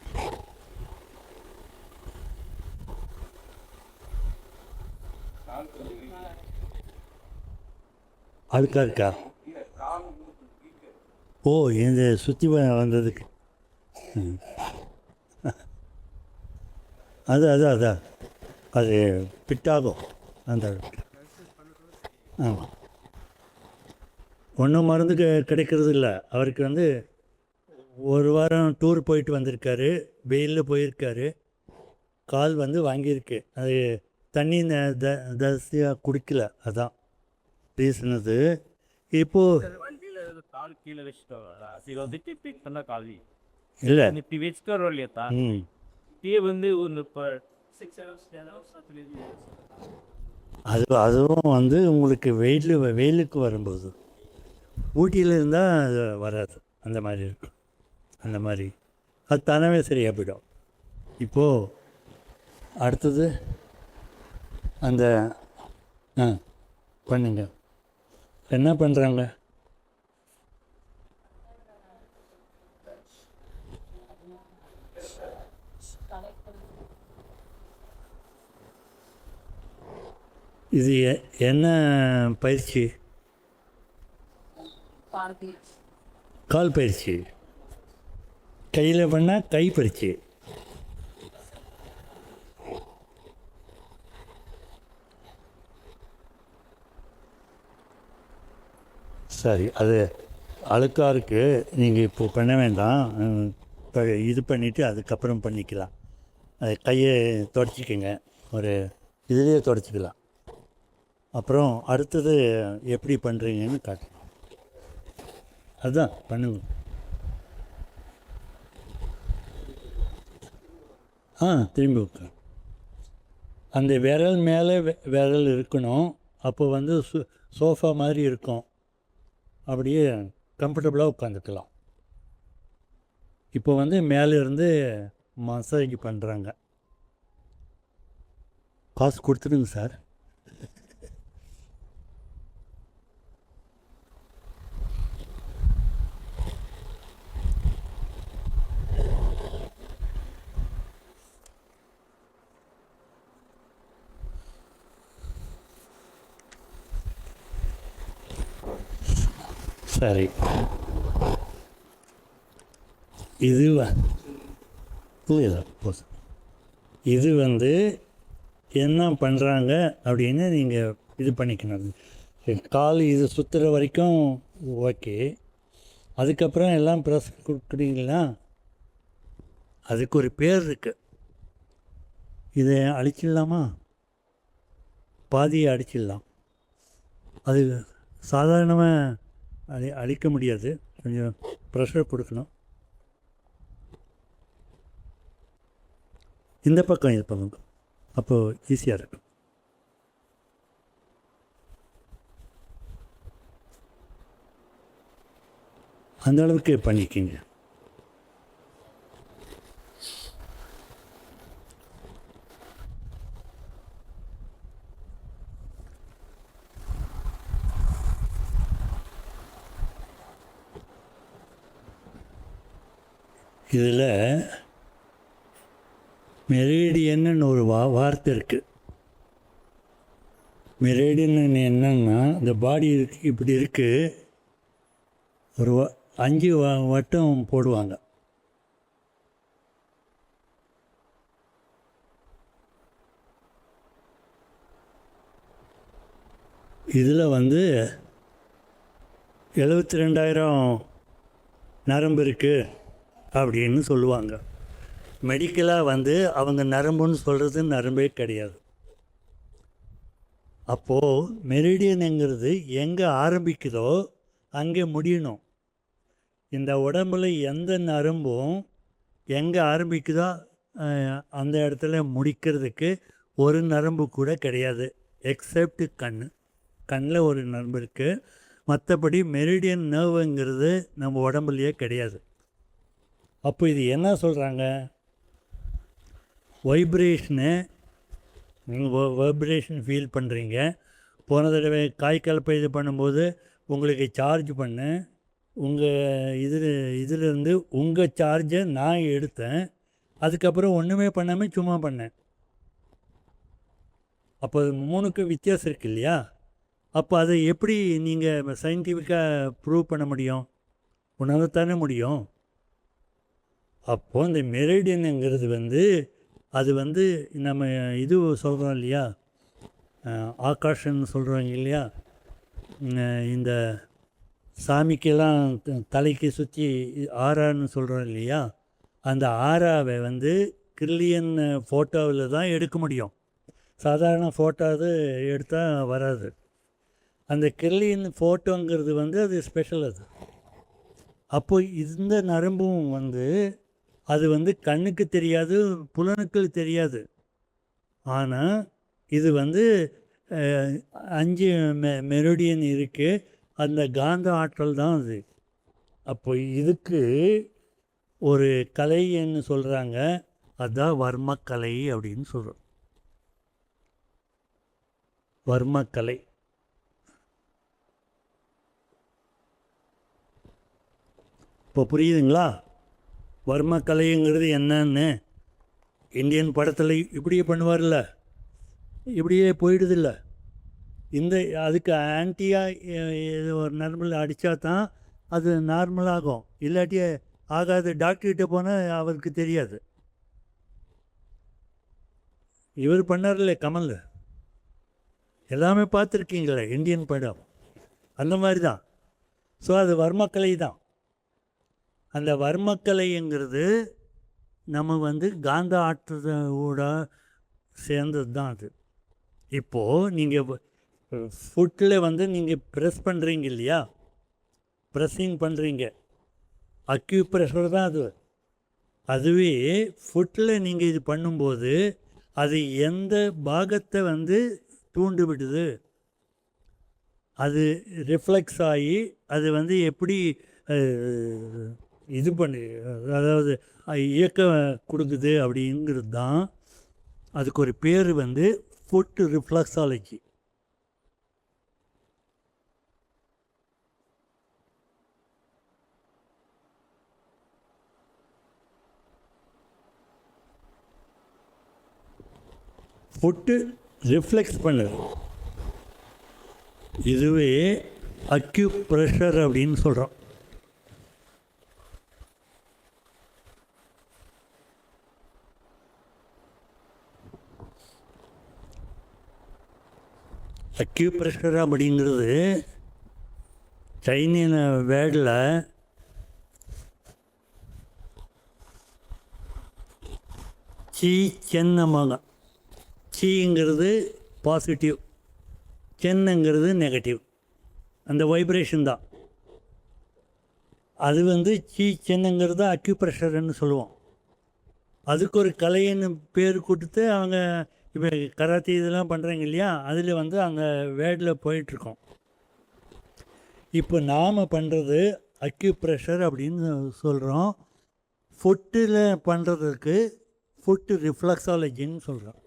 அதுக்கா இருக்கா? ஓ, இந்த சுற்றி வந்ததுக்கு அதான் அது பிட்டாகும் அந்த. ஆமாம், ஒன்றும் மருந்து கிடைக்கிறது இல்லை. அவருக்கு வந்து ஒரு வாரம் டூர் போயிட்டு வந்திருக்காரு, வெயிலில் போயிருக்காரு, கால் வந்து வாங்கியிருக்கு. அது தண்ணி தரிசியாக குடிக்கல, அதான் ரீசன். அது இப்போது கால் கீழே வச்சுட்டோம் காலி இல்லை. இப்படி வச்சுக்கிறோம் இல்லையா, டீ வந்து ஒரு அதுவும் வந்து உங்களுக்கு வெயிலுக்கு வரும்போது, ஊட்டியில் இருந்தால் அது வராது, அந்த மாதிரி இருக்கும். அந்த மாதிரி அது தானாகவே சரியாக போயிடும். இப்போது அடுத்தது அந்த பண்ணுங்க. என்ன பண்ணுறாங்க? இது என்ன பயிற்சி? கால் பயிற்சி. கையில் பண்ணால் கை பயிற்சி. சரி, அது அழுக்காக இருக்குது, நீங்கள் இப்போ பண்ண வேண்டாம். இப்போ இது பண்ணிவிட்டு அதுக்கப்புறம் பண்ணிக்கலாம். அது கையை துடைச்சிக்கங்க, ஒரு இதுலேயே துடைச்சிக்கலாம். அப்புறம் அடுத்தது எப்படி பண்ணுறீங்கன்னு காட்டணும். அதுதான் பண்ணுங்க. திரும்பி உட்கார். அந்த விரல் மேலே விரல் இருக்கணும். அப்போ வந்து சோஃபா மாதிரி இருக்கும், அப்படியே கம்ஃபர்டபுளாக உட்காந்துக்கலாம். இப்போ வந்து மேலேருந்து மசாஜ் பண்ணுறாங்க. காசு கொடுத்துடுங்க சார். சரி, இது இது வந்து என்ன பண்ணுறாங்க அப்படின்னு நீங்கள் இது பண்ணிக்கணும். கால் இது சுற்றுற வரைக்கும் ஓகே. அதுக்கப்புறம் எல்லாம் ப்ரெஸ் கொடுக்குறீங்களா? அதுக்கு ஒரு பேர் இருக்குது. இதை அழிச்சிடலாமா? பாதியை அடிச்சிடலாம். அது சாதாரணமாக அழிக்க முடியாது, கொஞ்சம் ப்ரெஷர் கொடுக்கணும். இந்த பக்கம் இது பண்ணுங்க, அப்போது ஈஸியாக இருக்கும். அந்த அளவுக்கு பண்ணிக்கிங்க. இதில் மெரேடியன்னு ஒரு வார்த்தை இருக்குது. மெரேடியன் என்னன்னா, இந்த பாடி இப்படி இருக்குது, ஒரு 5 வட்டம் போடுவாங்க. இதில் வந்து 72,000 நரம்பு இருக்குது அப்படின்னு சொல்லுவாங்க. மெடிக்கலாக வந்து அவங்க நரம்புன்னு சொல்கிறது நரம்பே கிடையாது. அப்போது மெரிடியனுங்கிறது எங்கே ஆரம்பிக்குதோ அங்கே முடியணும். இந்த உடம்புல எந்த நரம்பும் எங்கே ஆரம்பிக்குதோ அந்த இடத்துல முடிக்கிறதுக்கு ஒரு நரம்பு கூட கிடையாது, எக்ஸப்ட் கண்ணில் ஒரு நரம்பு இருக்குது. மற்றபடி மெரிடியன் நர்வுங்கிறது நம்ம உடம்புலையே கிடையாது. அப்போ இது என்ன சொல்கிறாங்க, வைப்ரேஷனு, நீங்கள் வைப்ரேஷன் ஃபீல் பண்ணுறீங்க. போன தடவை கலப்பை இது பண்ணும்போது உங்களுக்கு சார்ஜ் பண்ணு, உங்கள் இதிலிருந்து உங்கள் சார்ஜை நான் எடுத்தேன். அதுக்கப்புறம் ஒன்றுமே பண்ணாமல் சும்மா பண்ணேன். அப்போ 3க்கும் வித்தியாசம் இருக்கு இல்லையா? அப்போ அதை எப்படி நீங்கள் சயின்டிஃபிக்காக ப்ரூவ் பண்ண முடியும்? உணரத்தானே முடியும். அப்போது இந்த மெரிடியனுங்கிறது வந்து அது வந்து நம்ம இது சொல்கிறோம் இல்லையா, ஆகாஷன்னு சொல்கிறோங்க இல்லையா, இந்த சாமிக்கெல்லாம் தலைக்கு சுற்றி ஆறான்னு சொல்கிறோம் இல்லையா, அந்த ஆறாவை வந்து கிரில்லியன் ஃபோட்டோவில் தான் எடுக்க முடியும். சாதாரண ஃபோட்டோ அது எடுத்தால் வராது. அந்த கிரில்லியன் ஃபோட்டோங்கிறது வந்து அது ஸ்பெஷல். அது அப்போ இந்த நரம்பும் வந்து அது வந்து கண்ணுக்கு தெரியாது, புலனுக்கு தெரியாது. ஆனால் இது வந்து 5 மெரிடியன் இருக்குது, அந்த காந்த ஆற்றல் தான் அது. அப்போ இதுக்கு ஒரு கலைன்னு சொல்கிறாங்க, அதுதான் வர்மக்கலை அப்படின்னு சொல்கிறோம். வர்மக்கலை. இப்போ புரியுதுங்களா வர்மக்கலைங்கிறது என்னன்னு? இந்தியன் படத்தில் இப்படியே பண்ணுவார்ல, இப்படியே போயிடுதில்ல. அதுக்கு ஆன்டியாக ஒரு நரம்பில் அடித்தா தான் அது நார்மலாகும். இல்லாட்டி ஆகாது. டாக்டர்கிட்ட போனால் அவருக்கு தெரியாது. இவர் பண்ணார்ல கமல், எல்லாமே பார்த்துருக்கீங்களே இந்தியன் படம், அந்த மாதிரி தான். ஸோ அது வர்மக்கலை தான். அந்த வர்மக்கலைங்கிறது நம்ம வந்து காந்த ஆற்றலோட சேர்ந்தது தான் அது. இப்போது நீங்கள் ஃபுட்டில் வந்து நீங்கள் ப்ரெஸ் பண்ணுறீங்க இல்லையா, ப்ரெஸ்ஸிங் பண்ணுறீங்க, அக்யூப்ரெஷர் தான் அது. அதுவே ஃபுட்டில் நீங்கள் இது பண்ணும்போது அது எந்த பாகத்தை வந்து தூண்டு விடுது, அது ரிஃப்ளெக்ஸ் ஆகி அது வந்து எப்படி இது பண்ணி, அதாவது இயக்க கொடுக்குது அப்படிங்கிறது தான். அதுக்கு ஒரு பேர் வந்து ஃபுட் ரிஃப்ளெக்ஸாலஜி. ஃபுட்டு ரிஃப்ளெக்ஸ் பண்ணுது. இதுவே அக்யூப்ரெஷர் அப்படின்னு சொல்கிறோம். அக்யூப்ரெஷர் அப்படிங்கிறது சைனீன வேர்டில் சீ சென்னமாங்க. சீங்கிறது பாசிட்டிவ், சென்னுங்கிறது நெகட்டிவ். அந்த வைப்ரேஷன் தான் அது வந்து சீ சென்னுங்கிறது அக்யூப்ரெஷர்னு சொல்லுவோம். அதுக்கு ஒரு கலைன்னு பேர் கொடுத்து அவங்க இப்போ கராத்தே இதெல்லாம் பண்ணுறாங்க இல்லையா, அதில் வந்து அந்த வேர்டில் போயிட்டுருக்கோம். இப்போ நாம் பண்ணுறது அக்யூப்ரெஷர் அப்படின்னு சொல்கிறோம். ஃபுட்டில் பண்ணுறதுக்கு ஃபுட்டு ரிஃப்ளெக்ஸாலஜின்னு சொல்கிறோம்.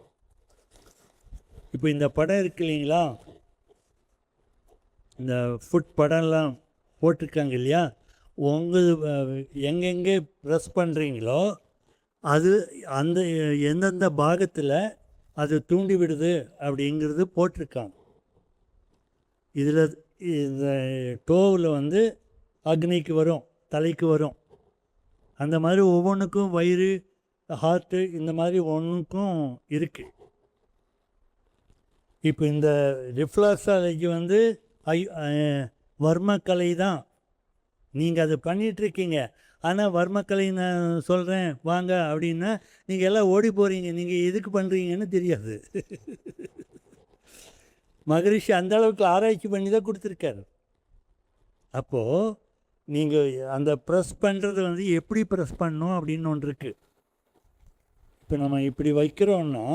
இப்போ இந்த படம் இருக்கு இல்லைங்களா, இந்த ஃபுட் படம்லாம் போட்டிருக்காங்க இல்லையா, உங்கள் எங்கெங்கே ப்ரெஸ் பண்ணுறீங்களோ அது அந்த எந்தெந்த பாகத்தில் அது தூண்டி விடுது அப்படிங்கிறது போட்டிருக்காங்க. இதில் இந்த டோவில் வந்து அக்னிக்கு வரும், தலைக்கு வரும். அந்த மாதிரி ஒவ்வொன்றுக்கும் வயிறு, ஹார்ட்டு, இந்த மாதிரி ஒன்றுக்கும் இருக்குது. இப்போ இந்த ரிஃப்ளெக்ஸாலஜி வந்து வர்மக்கலை தான். நீங்கள் அதை பண்ணிகிட்ருக்கீங்க. ஆனால் வர்மக்கலை நான் சொல்கிறேன் வாங்க அப்படின்னா நீங்கள் எல்லாம் ஓடி போகிறீங்க. நீங்கள் எதுக்கு பண்ணுறீங்கன்னு தெரியாது. மகரிஷி அந்த அளவுக்கு ஆராய்ச்சி பண்ணி தான் கொடுத்துருக்காரு. அப்போது நீங்கள் அந்த ப்ரெஸ் பண்ணுறது வந்து எப்படி ப்ரெஸ் பண்ணணும் அப்படின்னு ஒன்று இருக்குது. இப்போ நம்ம இப்படி வைக்கிறோன்னா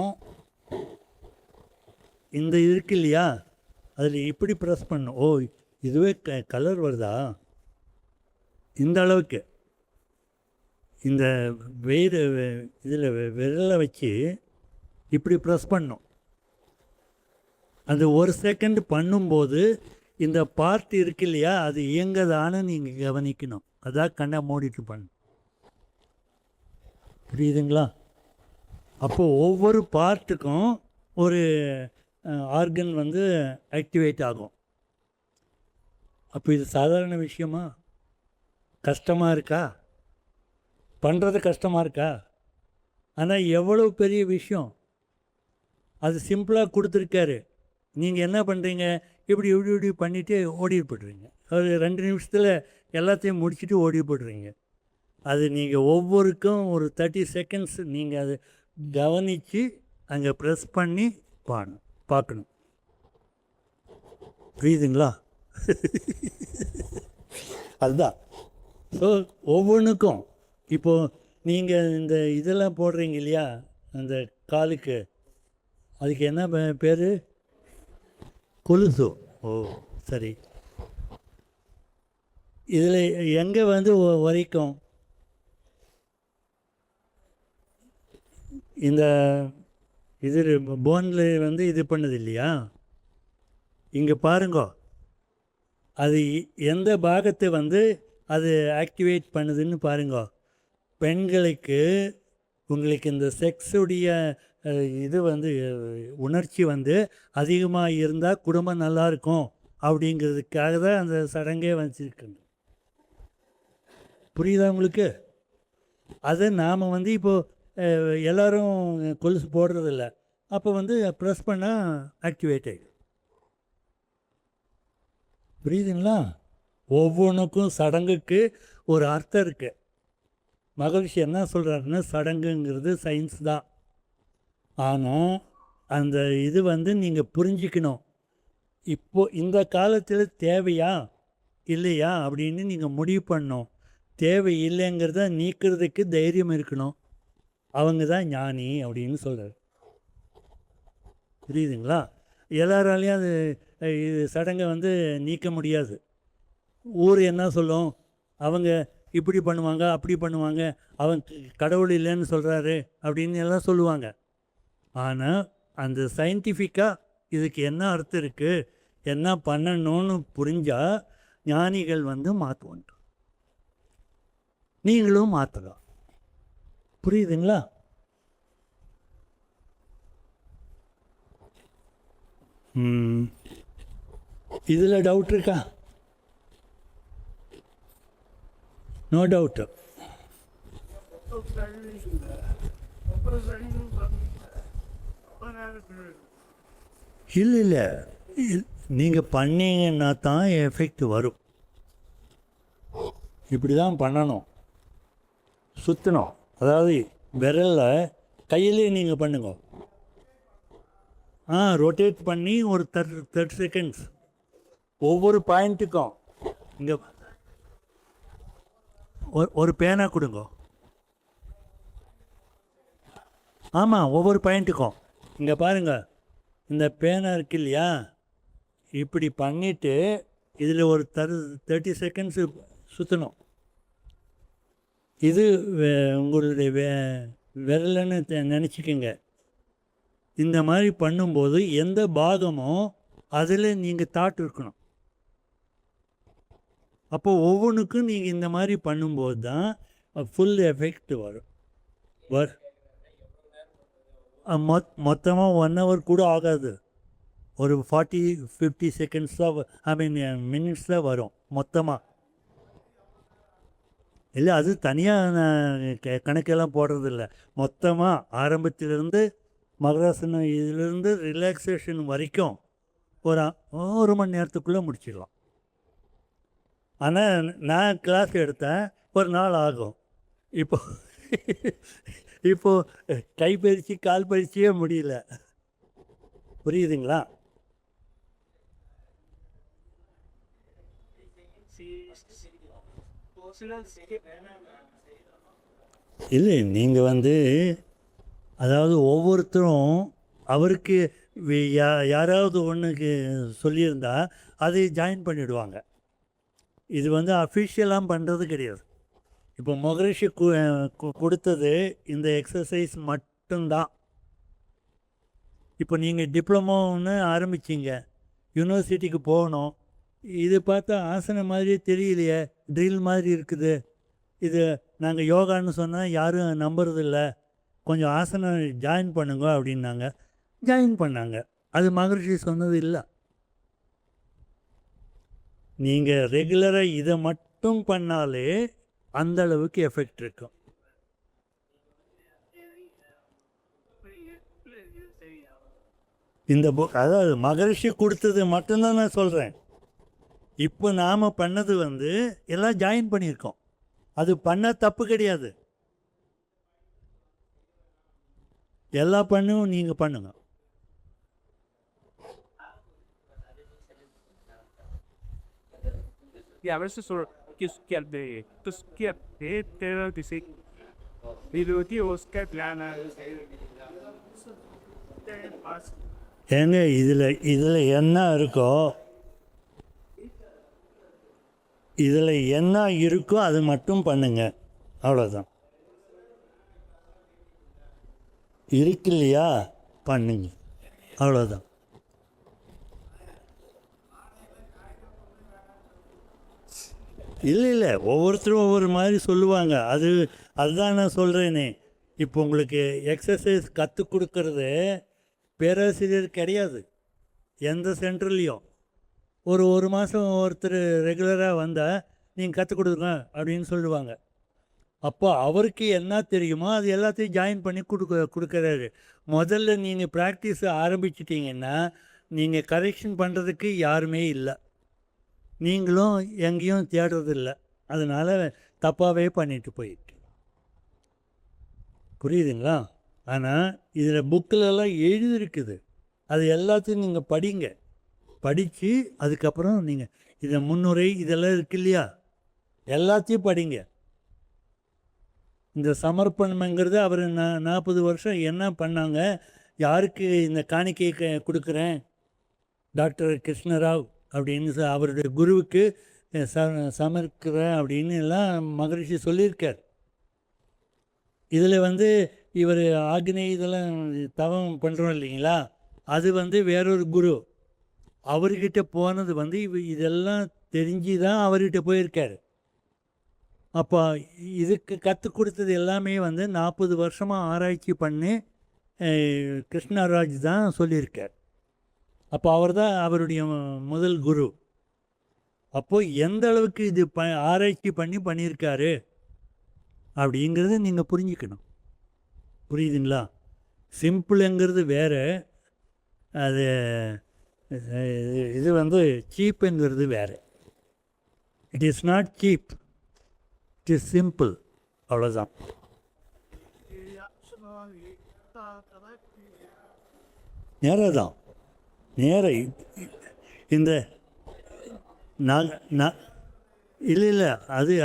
இந்த இருக்கு இல்லையா, அதில் இப்படி ப்ரெஸ் பண்ணணும். ஓ இதுவே கலர் வருதா, இந்த அளவுக்கு இந்த வேறு இதில் விரலை வச்சு இப்படி ப்ரெஸ் பண்ணணும். அந்த ஒரு செகண்ட் பண்ணும்போது இந்த பார்ட் இருக்கு இல்லையா, அது இயங்கதான்னு நீங்கள் கவனிக்கணும். அதான் கண்ணை மூடிட்டு பண்ணணும். புரியுதுங்களா? அப்போது ஒவ்வொரு பார்ட்டுக்கும் ஒரு ஆர்கன் வந்து ஆக்டிவேட் ஆகும். அப்போ இது சாதாரண விஷயமா? கஷ்டமாக இருக்கா? பண்ணுறது கஷ்டமாக இருக்கா? ஆனால் எவ்வளோ பெரிய விஷயம். அது சிம்பிளாக கொடுத்துருக்காரு. நீங்கள் என்ன பண்ணுறீங்க, இப்படி இப்படி இப்படி பண்ணிவிட்டு ஓடி போய்ட்றீங்க. ஒரு 2 நிமிஷத்தில் எல்லாத்தையும் முடிச்சுட்டு ஓடி போய்ட்றீங்க. அது நீங்கள் ஒவ்வொருக்கும் ஒரு 30 செகண்ட்ஸ் நீங்கள் அதை கவனித்து அங்கே ப்ரெஸ் பண்ணி பார்க்கணும். புரியுதுங்களா? அதுதான். ஸோ ஒவ்வொன்றுக்கும் இப்போது நீங்கள் இந்த இதெல்லாம் போடுறீங்க இல்லையா, அந்த காலுக்கு, அதுக்கு என்ன பேர்? கொலுசு. ஓ சரி. இதில் எங்கே வந்து வரைக்கும் இந்த இது போனில் வந்து இது பண்ணுது இல்லையா, இங்கே பாருங்க, அது எந்த பாகத்தை வந்து அது ஆக்டிவேட் பண்ணுதுன்னு பாருங்க. பெண்களுக்கு உங்களுக்கு இந்த செக்ஸுடைய இது வந்து உணர்ச்சி வந்து அதிகமாக இருந்தால் குடும்பம் நல்லாயிருக்கும் அப்படிங்கிறதுக்காக தான் அந்த சடங்கே வச்சுருக்குங்க. புரியுதா உங்களுக்கு? அதை நாம் வந்து இப்போது எல்லோரும் கொலுசு போடுறதில்ல. அப்போ வந்து ப்ரெஸ் பண்ணால் ஆக்டிவேட் ஆகிடும். புரியுதுங்களா? ஒவ்வொன்றுக்கும் சடங்குக்கு ஒரு அர்த்தம் இருக்குது. மகரிஷி என்ன சொல்கிறாருன்னா, சடங்குங்கிறது சயின்ஸ் தான். ஆனால் அந்த இது வந்து நீங்கள் புரிஞ்சிக்கணும். இப்போது இந்த காலத்தில் தேவையா இல்லையா அப்படின்னு நீங்கள் முடிவு பண்ணணும். தேவை இல்லைங்கிறத நீக்கிறதுக்கு தைரியம் இருக்கணும். அவங்க தான் ஞானி அப்படின்னு சொல்கிறார். புரியுதுங்களா? எல்லாராலையும் அது இது சடங்கை வந்து நீக்க முடியாது. ஊர் என்ன சொல்லும், அவங்க இப்படி பண்ணுவாங்க அப்படி பண்ணுவாங்க, அவங்க கடவுள் இல்லைன்னு சொல்கிறாரு அப்படின்னு எல்லாம் சொல்லுவாங்க. ஆனால் அந்த சயின்டிஃபிக்காக இதுக்கு என்ன அர்த்தம் இருக்குது, என்ன பண்ணணும்னு புரிஞ்சால் ஞானிகள் வந்து மாற்றுவாங்க. நீங்களும் மாற்றலாம். புரியுதுங்களா? இதில் டவுட் இருக்கா? No doubt. இல்லை நீங்கள் பண்ணீங்கன்னா தான் எஃபெக்ட் வரும். இப்படி தான் பண்ணணும். சுற்றணும். அதாவது விரலில் கையிலே நீங்கள் பண்ணுங்க. ரொட்டேட் பண்ணி ஒரு 30 செகண்ட்ஸ் ஒவ்வொரு பாயிண்ட்டுக்கும். இங்கே ஒரு பேனா கொடுங்க. ஆமாம், ஒவ்வொரு பாயிண்ட்டுக்கும். இங்கே பாருங்கள், இந்த பேனா இருக்கு இல்லையா, இப்படி பண்ணிவிட்டு இதில் ஒரு 30 செகண்ட்ஸு சுற்றணும். இது உங்களுடைய விரலன்னு நினச்சிக்கோங்க. இந்த மாதிரி பண்ணும்போது எந்த பாகமோ அதில் நீங்கள் தாட் இருக்கணும். அப்போ ஒவ்வொன்றுக்கும் நீங்கள் இந்த மாதிரி பண்ணும்போது தான் ஃபுல் எஃபெக்ட் வரும். மொத்தமாக 1 hour கூட ஆகாது. ஒரு 40-50 செகண்ட்ஸ் தான், மினிட்ஸ் தான் வரும் மொத்தமாக. இல்லை, அது தனியாக நான் கணக்கெல்லாம் போடுறதில்ல. மொத்தமாக ஆரம்பத்திலேருந்து மகராசனம் இதிலேருந்து ரிலாக்ஸேஷன் வரைக்கும் ஒரு 1 மணி நேரத்துக்குள்ளே முடிச்சிடலாம். ஆனால் நான் கிளாஸ் எடுத்தேன், ஒரு நாள் ஆகும். இப்போ இப்போது கை பயிற்சி கால் பயிற்சியே முடியல. புரியுதுங்களா? இல்லை, நீங்கள் வந்து அதாவது ஒவ்வொருத்தரும் அவருக்கு யாராவது ஒன்றுக்கு சொல்லியிருந்தா அதை ஜாயின் பண்ணிவிடுவாங்க. இது வந்து அஃபிஷியலாக பண்ணுறது கிடையாது. இப்போ மகரிஷி கொடுத்தது இந்த எக்ஸசைஸ் மட்டும்தான். இப்போ நீங்கள் டிப்ளமோ ஒன்று ஆரம்பிச்சிங்க, யூனிவர்சிட்டிக்கு போகணும். இது பார்த்தா ஆசனம் மாதிரியே தெரியலையே, ட்ரில் மாதிரி இருக்குது. இது நாங்கள் யோகான்னு சொன்னால் யாரும் நம்புறதில்ல, கொஞ்சம் ஆசனம் ஜாயின் பண்ணுங்க அப்படின்னாங்க. ஜாயின் பண்ணாங்க. அது மகரிஷி சொன்னது இல்லை. நீங்கள் ரெகுலராக இதை மட்டும் பண்ணாலே அந்த அளவுக்கு எஃபெக்ட் இருக்கும். இந்த அதாவது மகரிஷி கொடுத்தது மட்டும்தான் நான் சொல்கிறேன். இப்போ நாம் பண்ணது வந்து எல்லாம் ஜாயின் பண்ணியிருக்கோம். அது பண்ண தப்பு கிடையாது. எல்லா பண்ணும் நீங்கள் பண்ணுங்க. Y a veces que izquierda, tu izquierda, te dice, videos que plana. ஏங்க இதில் என்ன இருக்கோ, இதில் என்ன இருக்கோ அது மட்டும் பண்ணுங்க, அவ்வளோதான். இருக்கு இல்லையா, பண்ணுங்க, அவ்வளோதான். இல்லை, ஒவ்வொருத்தரும் ஒவ்வொரு மாதிரி சொல்லுவாங்க. அதுதான் நான் சொல்கிறேனே. இப்போ உங்களுக்கு எக்ஸசைஸ் கற்றுக் கொடுக்கறது பேராசிரியர் கிடையாது எந்த சென்டர்லேயும். ஒரு மாதம் ஒருத்தர் ரெகுலராக வந்தால் நீங்கள் கற்றுக் கொடுங்க அப்படின்னு சொல்லுவாங்க. அப்போ அவருக்கு என்ன தெரியுமோ அது எல்லாத்தையும் ஜாயின் பண்ணி கொடுக்குறாரு. முதல்ல நீங்கள் ப்ராக்டிஸ் ஆரம்பிச்சிட்டிங்கன்னா நீங்கள் கரெக்ஷன் பண்ணுறதுக்கு யாருமே இல்லை, நீங்களும் எங்கேயும் தேடுறதில்ல. அதனால் தப்பாகவே பண்ணிட்டு போயிட்டு. புரியுதுங்களா? ஆனால் இதில் புக்கிலெல்லாம் எழுதியிருக்குது, அது எல்லாத்தையும் நீங்கள் படிங்க. படித்து அதுக்கப்புறம் நீங்கள் இதை முன்னுரை இதெல்லாம் இருக்கு இல்லையா, எல்லாத்தையும் படிங்க. இந்த சமர்ப்பணம்ங்கிறது அவர் 40 வருஷம் என்ன பண்ணாங்க, யாருக்கு இந்த காணிக்கை கொடுக்குறேன், டாக்டர் கிருஷ்ணராவ் அப்படின்னு அவருடைய குருவுக்கு சமர்க்கிறேன் அப்படின்னு எல்லாம் மகரிஷி சொல்லியிருக்கார். இதில் வந்து இவர் ஆக்னி இதெல்லாம் தவம் பண்ணுறோம் இல்லைங்களா, அது வந்து வேறொரு குரு. அவர்கிட்ட போனது வந்து இதெல்லாம் தெரிஞ்சு தான் அவர்கிட்ட போயிருக்கார். அப்போ இதுக்கு கற்றுக் கொடுத்தது எல்லாமே வந்து 40 வருஷமாக ஆராய்ச்சி பண்ணி கிருஷ்ணராஜ் தான் சொல்லியிருக்கார். அப்போ அவர் தான் அவருடைய முதல் குரு. அப்போது எந்த அளவுக்கு இது ஆராய்ச்சி பண்ணியிருக்காரு அப்படிங்கிறத நீங்கள் புரிஞ்சுக்கணும். புரியுதுங்களா? சிம்பிளுங்கிறது வேறு, அது இது வந்து சீப்புங்கிறது வேறு. It is not cheap, it is simple, அவ்வளோதான். நேரம் தான், நேரம். இந்த இல்லை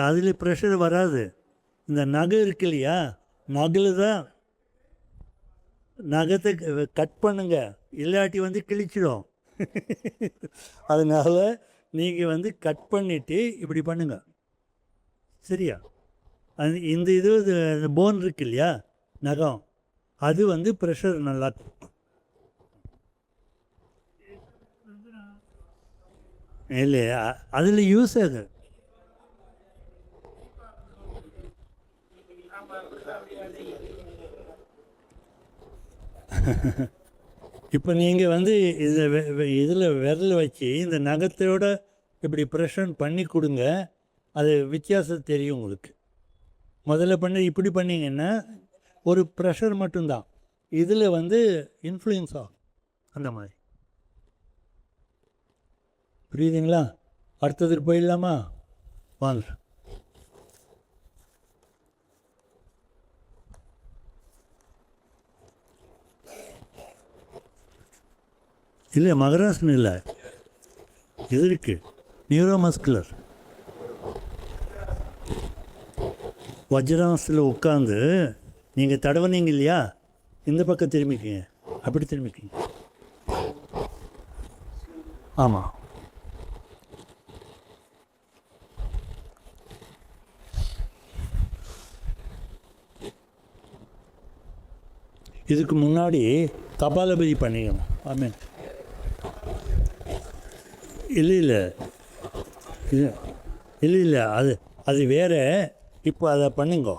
அதில் ப்ரெஷர் வராது. இந்த நகை இருக்கு இல்லையா, நகையில் தான் நகத்தை கட் பண்ணுங்க, இல்லாட்டி வந்து கிழிச்சிடும். அதனால் நீங்கள் வந்து கட் பண்ணிவிட்டு இப்படி பண்ணுங்க, சரியா? இந்த போன் இருக்கு இல்லையா, நகம், அது வந்து ப்ரெஷர் நல்லா இல்லையா, அதில் யூஸ் ஆகுது. இப்போ நீங்கள் வந்து இதில் விரல் வச்சு இந்த நகத்தோட இப்படி ப்ரெஷர் பண்ணி கொடுங்க, அது வித்தியாசம் தெரியும் உங்களுக்கு. முதல்ல இப்படி பண்ணிங்கன்னா ஒரு ப்ரெஷர் மட்டும்தான், இதில் வந்து இன்ஃப்ளூயன்ஸ் ஆகும், அந்த மாதிரி. புரியுதுங்களா? அடுத்ததுக்கு போயிடலாமா? வாங்க. இல்லை மகராசன் இல்லை, இது இருக்குது நியூரோமஸ்குலர். வஜ்ராசனத்தில் உட்காந்து நீங்கள் தடவுனீங்க இல்லையா, இந்த பக்கம் திரும்பிக்கிங்க, அப்படி திரும்பிக்கிங்க. ஆமாம். இதுக்கு முன்னாடி கபாலபதி பண்ணிக்கணும். ஆமாம். இல்லை இல்லை இல்லை இல்லை இல்லை, அது அது வேறு. இப்போ அதை பண்ணுங்க.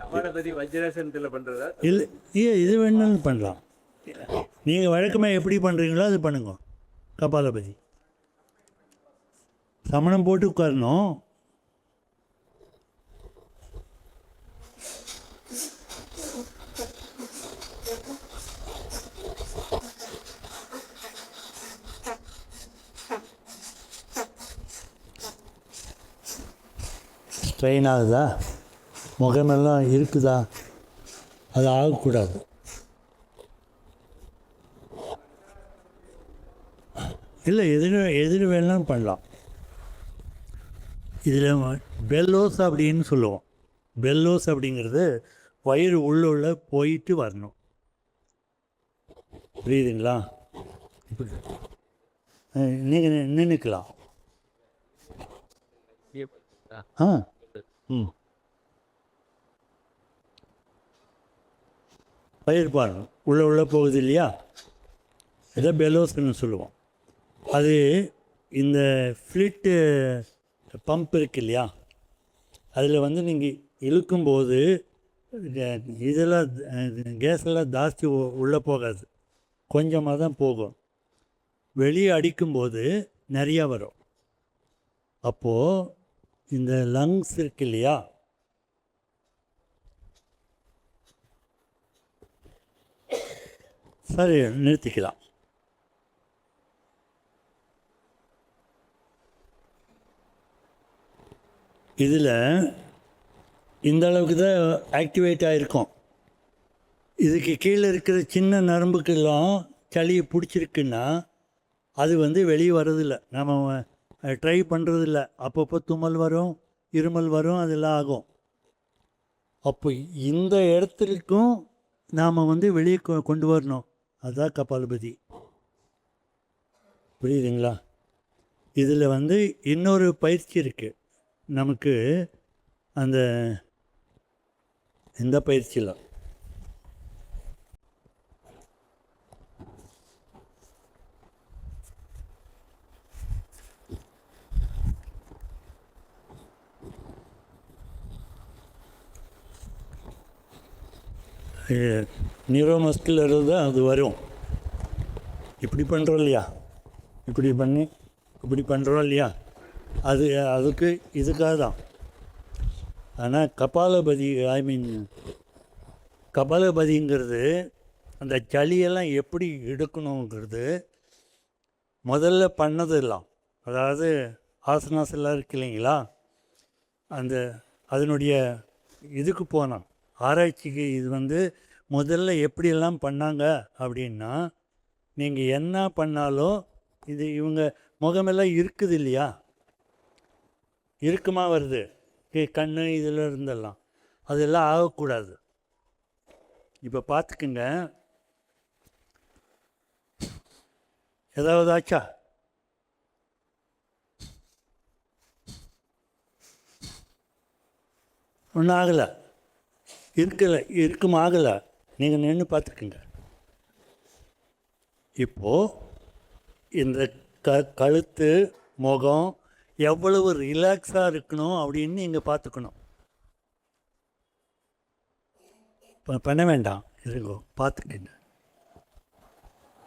கபாலபதி வஜ்ராசனத்தில் பண்ணுறதா? இல்லை இது வேணாலும் பண்ணலாம். நீங்கள் வழக்கமாக எப்படி பண்ணுறீங்களோ அது பண்ணுங்க. கபாலபதி சமணம் போட்டு உட்காரணும். ஸ்ட்ரெயின் ஆகுதா, முகமெல்லாம் இருக்குதா, அது ஆகக்கூடாது. இல்லை எதிர் வேணாலும் பண்ணலாம். இதில் பெல்லோஸ் அப்படின்னு சொல்லுவோம். பெல்லோஸ் அப்படிங்கிறது வயிறு உள்ள போயிட்டு வரணும். புரியுதுங்களா? இப்படி நீங்கள் நின்றுக்கலாம். ஆ ம் வயிறு பாருங்கள் உள்ளே போகுது இல்லையா, இதை பெல்லோஸ்ன்னு சொல்லுவோம். அது இந்த ஃப்ளிட்டு பம்ப் இருக்கு இல்லையா, அதில் வந்து நீங்கள் இழுக்கும்போது இதெல்லாம் கேஸெல்லாம் ஜாஸ்தி உள்ளே போகாது, கொஞ்சமாக தான் போகும். வெளியே அடிக்கும்போது நிறையா வரும். அப்போது இந்த லங்ஸ் இருக்கு இல்லையா, சரி நிறுத்திக்கலாம். இதில் இந்த அளவுக்கு தான் ஆக்டிவேட் ஆகிருக்கும். இதுக்கு கீழே இருக்கிற சின்ன நரம்புக்கெல்லாம் சளியை பிடிச்சிருக்குன்னா அது வந்து வெளியே வர்றதில்லை, நம்ம ட்ரை பண்ணுறதில்ல. அப்பப்போ தும்மல் வரும், இருமல் வரும், அதெல்லாம் ஆகும். அப்போ இந்த இடத்துக்கும் நாம் வந்து வெளியே கொண்டு வரணும். அதுதான் கபாலபதி. புரியுதுங்களா? இதில் வந்து இன்னொரு பயிற்சி இருக்குது நமக்கு. அந்த இந்த பயிற்சியில் நியூரோமஸ்குலர் தான் அது வரும். இப்படி பண்ணுறோம் இல்லையா, இப்படி பண்ணி இப்படி பண்ணுறோம் இல்லையா, அதுக்கு இதுக்காக தான். ஆனால் கபாலபதிங்கிறது அந்த சளியெல்லாம் எப்படி எடுக்கணுங்கிறது முதல்ல பண்ணதெல்லாம், அதாவது ஆசனாஸ் எல்லாம் இருக்கு இல்லைங்களா, அதனுடைய இதுக்கு போனோம் ஆராய்ச்சிக்கு. இது வந்து முதல்ல எப்படியெல்லாம் பண்ணாங்க அப்படின்னா, நீங்கள் என்ன பண்ணாலும் இவங்க முகமெல்லாம் இருக்குது இல்லையா, இறுக்கமாக வருது, கண் இதில் இருந்தெல்லாம், அதெல்லாம் ஆகக்கூடாது. இப்போ பார்த்துக்குங்க, ஏதாவது ஆச்சா? ஒன்றும் ஆகலை, இருக்கும் ஆகலை. நீங்கள் நின்று பார்த்துக்குங்க. இப்போது இந்த கழுத்து முகம் எவ்வளவு ரிலாக்ஸாக இருக்கணும் அப்படின்னு நீங்கள் பார்த்துக்கணும். பண்ண வேண்டாம், இருங்கோ, பார்த்துக்கங்க,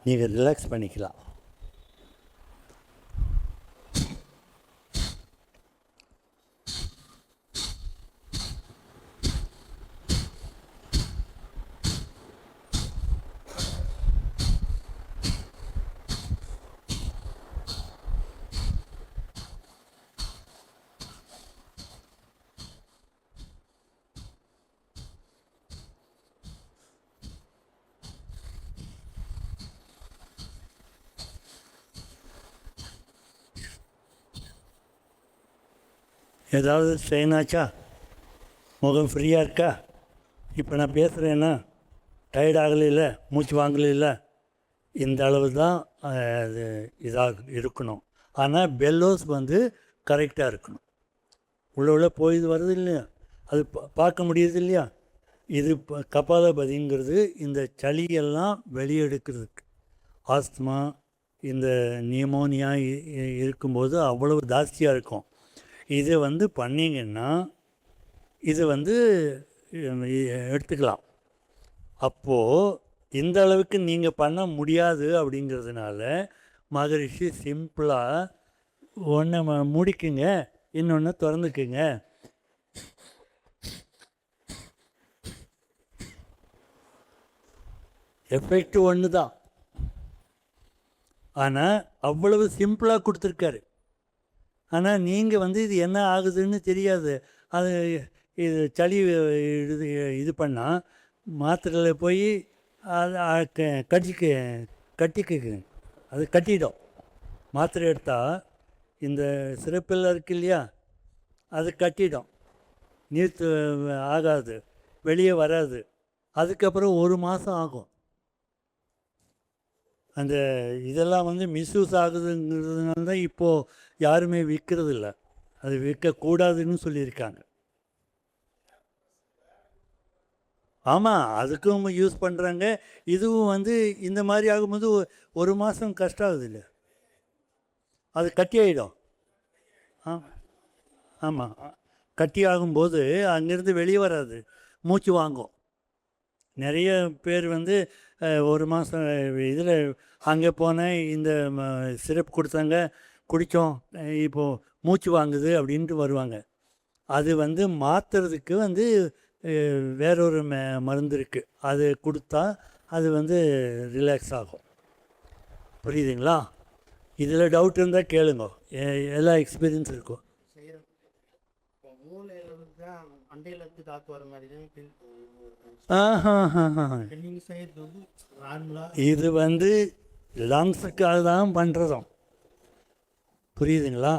நீங்கள் ரிலாக்ஸ் பண்ணிக்கலாம். ஏதாவது ஸ்ட்ரெயினாச்சா? முகம் ஃப்ரீயாக இருக்கா? இப்போ நான் பேசுகிறேன்னா டயர்ட் ஆகலையில, மூச்சு வாங்கலையில, இந்த அளவு தான் அது இதாக இருக்கணும். ஆனால் பெல்லோஸ் வந்து கரெக்டாக இருக்கணும். உள்ள போய் வருது இல்லையா, அது பார்க்க முடியுது இல்லையா. இது கபாலபதிங்கிறது இந்த சளியெல்லாம் வெளியெடுக்கிறதுக்கு. ஆஸ்துமா, இந்த நிமோனியா இருக்கும்போது அவ்வளவு ஜாஸ்தியாக இருக்கும். இதை வந்து பண்ணிங்கன்னா இது வந்து எடுத்துக்கலாம். அப்போது இந்த அளவுக்கு நீங்கள் பண்ண முடியாது அப்படிங்கிறதுனால மகரிஷி சிம்பிளாக ஒன்று முடிக்குங்க, இன்னொன்று திறந்துக்குங்க. எஃபெக்ட் ஒன்று தான், ஆனால் அவ்வளவு சிம்பிளாக கொடுத்துருக்காரு. ஆனால் நீங்கள் வந்து இது என்ன ஆகுதுன்னு தெரியாது. அது இது சளி இது பண்ணால் மாத்திரையில் போய் அது கட்டிக்கு அது கட்டிடும். மாத்திரை எடுத்தால் இந்த சிறப்பில் இருக்கு இல்லையா, அது கட்டிடும், நீர்த்து ஆகாது, வெளியே வராது. அதுக்கப்புறம் 1 மாதம் ஆகும். அந்த இதெல்லாம் வந்து மிஸ்யூஸ் ஆகுதுங்கிறதுனால தான் இப்போது யாருமே விற்கிறதில்ல. அது விற்கக்கூடாதுன்னு சொல்லியிருக்காங்க. ஆமாம், அதுக்கும் யூஸ் பண்ணுறாங்க. இதுவும் வந்து இந்த மாதிரி ஆகும்போது 1 மாதம் கஷ்டம் ஆகுது இல்லை, அது கட்டி ஆகிடும். ஆமாம், கட்டி ஆகும்போது அங்கேருந்து வெளியே வராது, மூச்சு வாங்கும். நிறைய பேர் வந்து 1 மாதம் இதில் அங்கே போனேன், இந்த சிரப் கொடுத்தாங்க, குடித்தோம், இப்போது மூச்சு வாங்குது அப்படின்ட்டு வருவாங்க. அது வந்து மாற்றுறதுக்கு வந்து வேறொரு மருந்து இருக்குது, அது கொடுத்தா அது வந்து ரிலாக்ஸ் ஆகும். புரியுதுங்களா? இதில் டவுட் இருந்தால் கேளுங்க, எல்லா எக்ஸ்பீரியன்ஸ் இருக்கும். இது வந்து லங்ஸுக்காக தான் பண்ணுறதும். புரியுதுங்களா?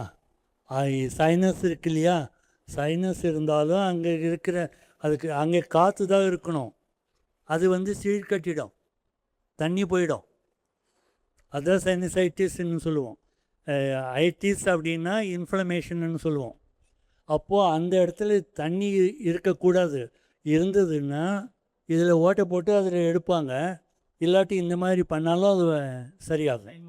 சைனஸ் இருக்கு இல்லையா, சைனஸ் இருந்தாலும் அங்கே இருக்கிற அதுக்கு அங்கே காற்று தான் இருக்கணும். அது வந்து சீழ் கட்டிடும், தண்ணி போயிடும். அதுதான் சைனசைட்டிஸ்ன்னு சொல்லுவோம். ஐட்டிஸ் அப்படின்னா இன்ஃப்ளமேஷன்னு சொல்லுவோம். அப்போது அந்த இடத்துல தண்ணி இருக்கக்கூடாது. இருந்ததுன்னா இதில் ஓட்டை போட்டு அதில் எடுப்பாங்க, இல்லாட்டி இந்த மாதிரி பண்ணாலும் அது சரியாகும்.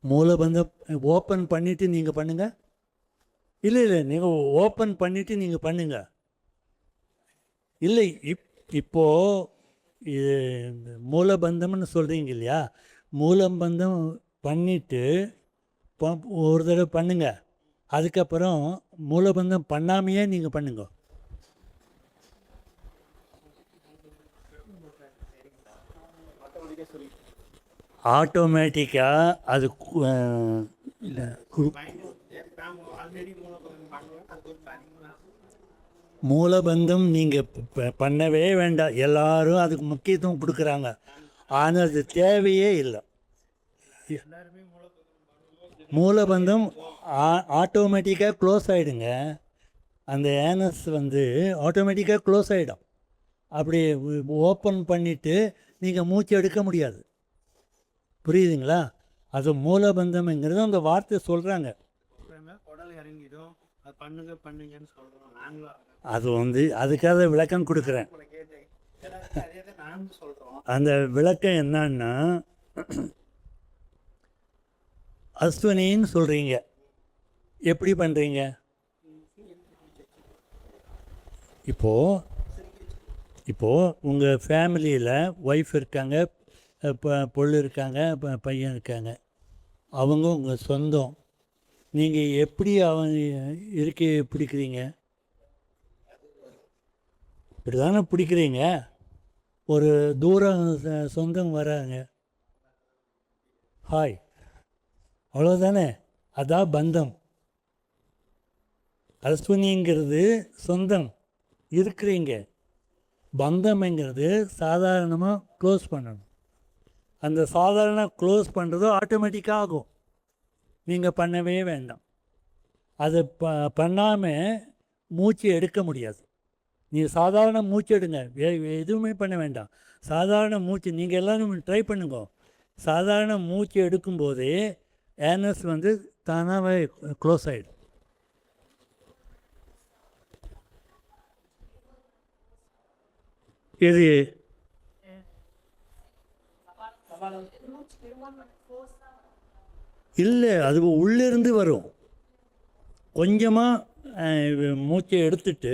மூலபந்தம் ஓப்பன் பண்ணிவிட்டு நீங்கள் பண்ணுங்கள். இல்லை நீங்கள் ஓப்பன் பண்ணிவிட்டு நீங்கள் பண்ணுங்கள். இல்லை, இப்போது இது மூலபந்தம்னு சொல்கிறீங்க இல்லையா, மூலபந்தம் பண்ணிவிட்டு ஒரு தடவை பண்ணுங்க, அதுக்கப்புறம் மூலபந்தம் பண்ணாமையே நீங்கள் பண்ணுங்க. ஆட்டோமேட்டிக்காக அது இல்லை, மூலபந்தம் நீங்கள் பண்ணவே வேண்டாம். எல்லாரும் அதுக்கு முக்கியத்துவம் கொடுக்குறாங்க, ஆனால் அது தேவையே இல்லை. மூலபந்தம் ஆட்டோமேட்டிக்காக க்ளோஸ் ஆகிடுங்க. அந்த ஏனஸ் வந்து ஆட்டோமேட்டிக்காக க்ளோஸ் ஆகிடும். அப்படி ஓப்பன் பண்ணிவிட்டு நீங்கள் மூச்சு எடுக்க முடியாது. புரியுதுங்களா? அது மூலபந்தம்ங்கிறது அந்த வார்த்தை சொல்கிறாங்க. அது வந்து அதுக்காக விளக்கம் கொடுக்குறேன். அந்த விளக்கம் என்னன்னா, அஸ்வினின்னு சொல்கிறீங்க, எப்படி பண்ணுறீங்க? இப்போது உங்கள் ஃபேமிலியில் ஒய்ஃப் இருக்காங்க, பொண்ணு இருக்காங்க, பையன் இருக்காங்க, அவங்க உங்கள் சொந்தம். நீங்கள் எப்படி இருக்க பிடிக்கிறீங்க? இப்படி தானே பிடிக்கிறீங்க. ஒரு தூரம் சொந்தம் வராங்க, ஹாய், அவ்வளோதானே. அதான் பந்தம். அஸ்வினிங்கிறது சொந்தம், இருக்கிறீங்க. பந்தம்ங்கிறது சாதாரணமாக க்ளோஸ் பண்ணணும். அந்த சாதாரண க்ளோஸ் பண்ணுறது ஆட்டோமேட்டிக்காக ஆகும். நீங்கள் பண்ணவே வேண்டாம். அதை பண்ணாமல் மூச்சு எடுக்க முடியாது. நீங்கள் சாதாரண மூச்சு எடுங்க, எதுவுமே பண்ண வேண்டாம். சாதாரண மூச்சு நீங்கள் எல்லோரும் ட்ரை பண்ணுங்க. சாதாரண மூச்சு எடுக்கும்போதே ஏனஸ் வந்து தானாகவே க்ளோஸ் ஆகிடும். இது இல்லை, அது உள்ளிருந்து வரும். கொஞ்சமாக மூச்சை எடுத்துட்டு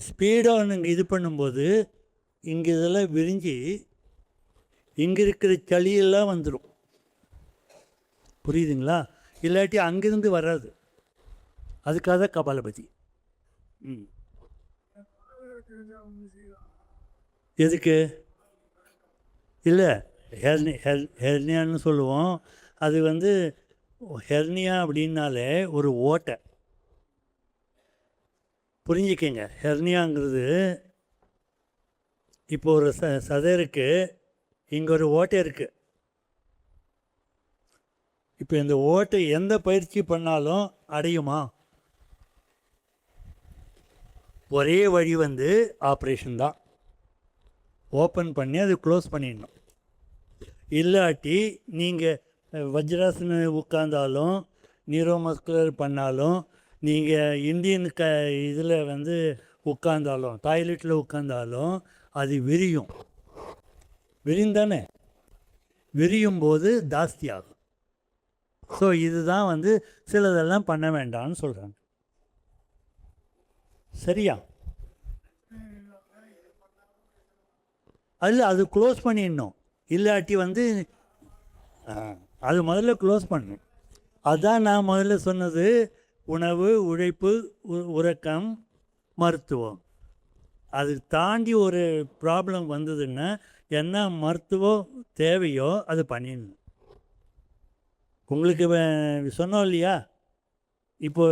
ஸ்பீடாக நீங்கள் இது பண்ணும்போது இங்கே இதெல்லாம் விரிஞ்சு இங்கே இருக்கிற சளியெல்லாம் வந்துடும். புரியுதுங்களா? இல்லாட்டி அங்கேருந்து வராது. அதுக்காக தான் கபாலபதி. எதுக்கு? இல்லை, ஹெர்னியான்னு சொல்லுவோம். அது வந்து ஹெர்னியா அப்படின்னாலே ஒரு ஓட்டை. புரிஞ்சுக்கங்க, ஹெர்னியாங்கிறது இப்போ ஒரு சதை இருக்குது, இங்கே ஒரு ஓட்டை இருக்குது. இப்போ இந்த ஓட்டை எந்த பயிற்சி பண்ணாலும் அடையுமா? ஒரே வழி வந்து ஆப்ரேஷன் தான். ஓப்பன் பண்ணி அது க்ளோஸ் பண்ணிடணும். இல்லாட்டி நீங்கள் வஜ்ராசன உட்கார்ந்தாலும் நியூரோமஸ்குலர் பண்ணாலும் நீங்கள் இந்தியன் இதில் வந்து உட்கார்ந்தாலும் டாய்லெட்டில் உட்கார்ந்தாலும் அது விரியும். விரிந்தானே? விரியும் போது ஜாஸ்தி ஆகும். ஸோ இதுதான் வந்து சிலதெல்லாம் பண்ண வேண்டாம்னு சொல்கிறாங்க. சரியா? அதில் அது க்ளோஸ் பண்ணிடணும். இல்லாட்டி வந்து அது முதல்ல க்ளோஸ் பண்ணணும். அதுதான் நான் முதல்ல சொன்னது. உணவு, உழைப்பு, உறக்கம், மருத்துவம். அது தாண்டி ஒரு ப்ராப்ளம் வந்ததுன்னா என்ன மருத்துவம் தேவையோ அது பண்ணிடணும். உங்களுக்கு சொன்னோம் இல்லையா, இப்போ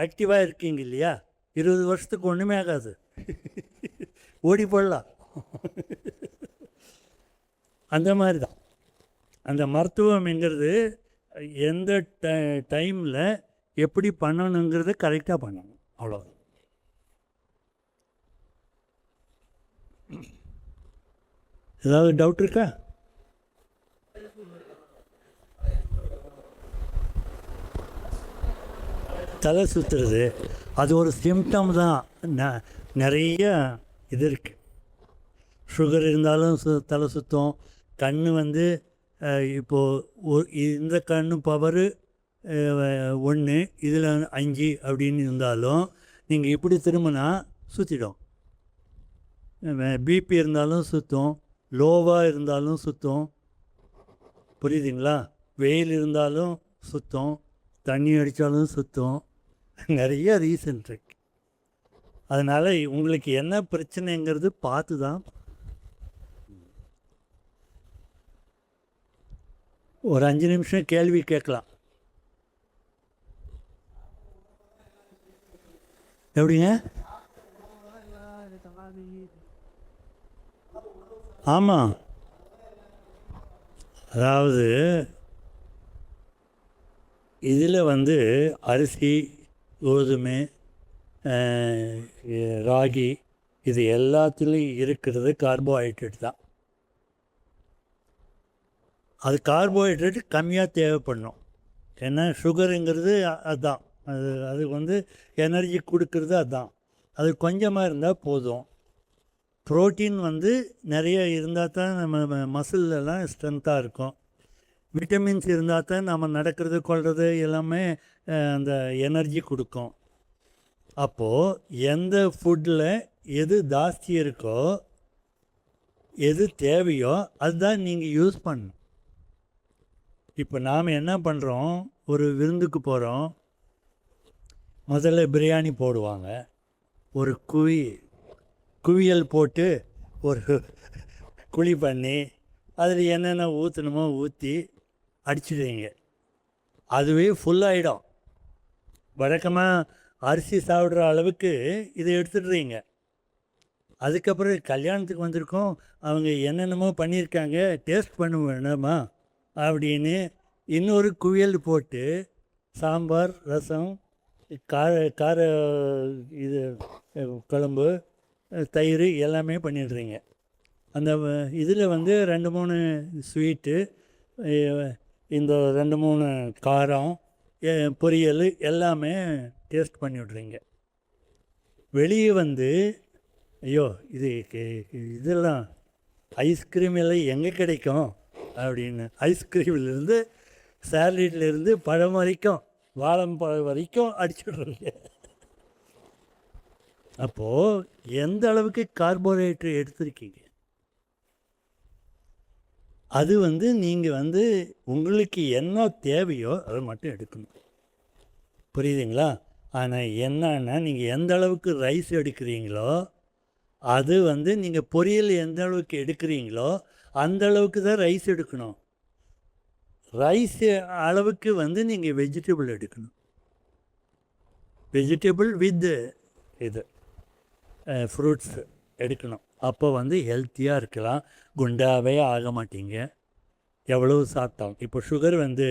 ஆக்டிவாக இருக்கீங்க இல்லையா, 20 வருஷத்துக்கு ஒன்றுமே ஆகாது, ஓடி போடலாம். அந்த மாதிரி தான் அந்த மருத்துவம்ங்கிறது எந்த டைமில் எப்படி பண்ணணுங்கிறத கரெக்டாக பண்ணணும். அவ்வளோதான். ஏதாவது டவுட் இருக்கா? தலை சுற்றுறது அது ஒரு சிம்டம் தான். நிறைய இது இருக்குது. சுகர் இருந்தாலும் தலை சுற்றும். கண் வந்து இப்போது இந்த கண் பவரு 1, இதில் 5 அப்படின்னு இருந்தாலும் நீங்கள் இப்படி திரும்பினா சுற்றிடும். பிபி இருந்தாலும் சுற்றும், லோவாக இருந்தாலும் சுற்றும். புரியுதுங்களா? வெயில் இருந்தாலும் சுற்றும், தண்ணி அடித்தாலும் சுற்றும். நிறைய ரீசன் இருக்கு. அதனால் உங்களுக்கு என்ன பிரச்சனைங்கிறது பார்த்து தான். ஒரு 5 நிமிஷம் கேள்வி கேட்கலாம். எப்படிங்க? ஆமாம், அதாவது இதில் வந்து அரிசி, கோதுமை, ராகி இது எல்லாத்துலேயும் இருக்கிறது கார்போஹைட்ரேட் தான். அது கார்போஹைட்ரேட் கம்மியாக தேவைப்படணும். ஏன்னா சுகருங்கிறது அதுதான். அது வந்து எனர்ஜி கொடுக்கறது அதுதான். அது கொஞ்சமாக இருந்தால் போதும். ப்ரோட்டீன் வந்து நிறைய இருந்தால் தான் நம்ம மசிலெல்லாம் ஸ்ட்ரென்த்தாக இருக்கும். விட்டமின்ஸ் இருந்தால் தான் நம்ம நடக்கிறது கொள்வது எல்லாமே அந்த எனர்ஜி கொடுக்கும். அப்போது எந்த ஃபுட்டில் எது ஜாஸ்தி இருக்கோ, எது தேவையோ அதுதான் நீங்கள் யூஸ் பண்ணணும். இப்போ நாம் என்ன பண்ணுறோம், ஒரு விருந்துக்கு போகிறோம். முதல்ல பிரியாணி போடுவாங்க, ஒரு குவியல் போட்டு ஒரு குழி பண்ணி அதில் என்னென்ன ஊற்றணுமோ ஊற்றி அடிச்சிடுவீங்க. அதுவே ஃபுல்லாகிடும். வழக்கமாக அரிசி சாப்பிட்ற அளவுக்கு இதை எடுத்துடுறீங்க. அதுக்கப்புறம் கல்யாணத்துக்கு வந்திருக்கோம், அவங்க என்னென்னமோ பண்ணியிருக்காங்க, டேஸ்ட் பண்ண வேணாமா அப்படின்னு இன்னொரு குவியல் போட்டு சாம்பார் ரசம் கார கார இது குழம்பு தயிர் எல்லாமே பண்ணிடுறீங்க. அந்த இதில் வந்து 2-3 ஸ்வீட்டு, இந்த 2-3 காரம், பொரியல் எல்லாமே டேஸ்ட் பண்ணி விட்றீங்க. வெளியே வந்து ஐயோ இதெல்லாம் ஐஸ்கிரீம் எல்லாம் எங்கே கிடைக்கும் அப்படின்னு ஐஸ்கிரீம்லேருந்து சாலட்லேருந்து பழம் வரைக்கும் வாழைப்பழம் வரைக்கும் அடிச்சுடுறீங்க. அப்போது எந்த அளவுக்கு கார்போஹைட்ரேட் எடுத்திருக்கீங்க, அது வந்து நீங்கள் வந்து உங்களுக்கு என்ன தேவையோ அதை மட்டும் எடுக்கணும். புரியுதுங்களா? ஆனால் என்னன்னா நீங்கள் எந்த அளவுக்கு ரைஸ் எடுக்கிறீங்களோ அது வந்து நீங்கள் பொரியல் எந்த அளவுக்கு எடுக்கிறீங்களோ அந்த அளவுக்கு தான் ரைஸ் எடுக்கணும். ரைஸ் அளவுக்கு வந்து நீங்கள் வெஜிடபிள் எடுக்கணும். வெஜிடபிள் வித் இது ஃப்ரூட்ஸ் எடுக்கணும். அப்போ வந்து ஹெல்த்தியாக இருக்கலாம், குண்டாகவே ஆக மாட்டீங்க எவ்வளவு சாப்பிட்டாலும். இப்போ சுகர் வந்து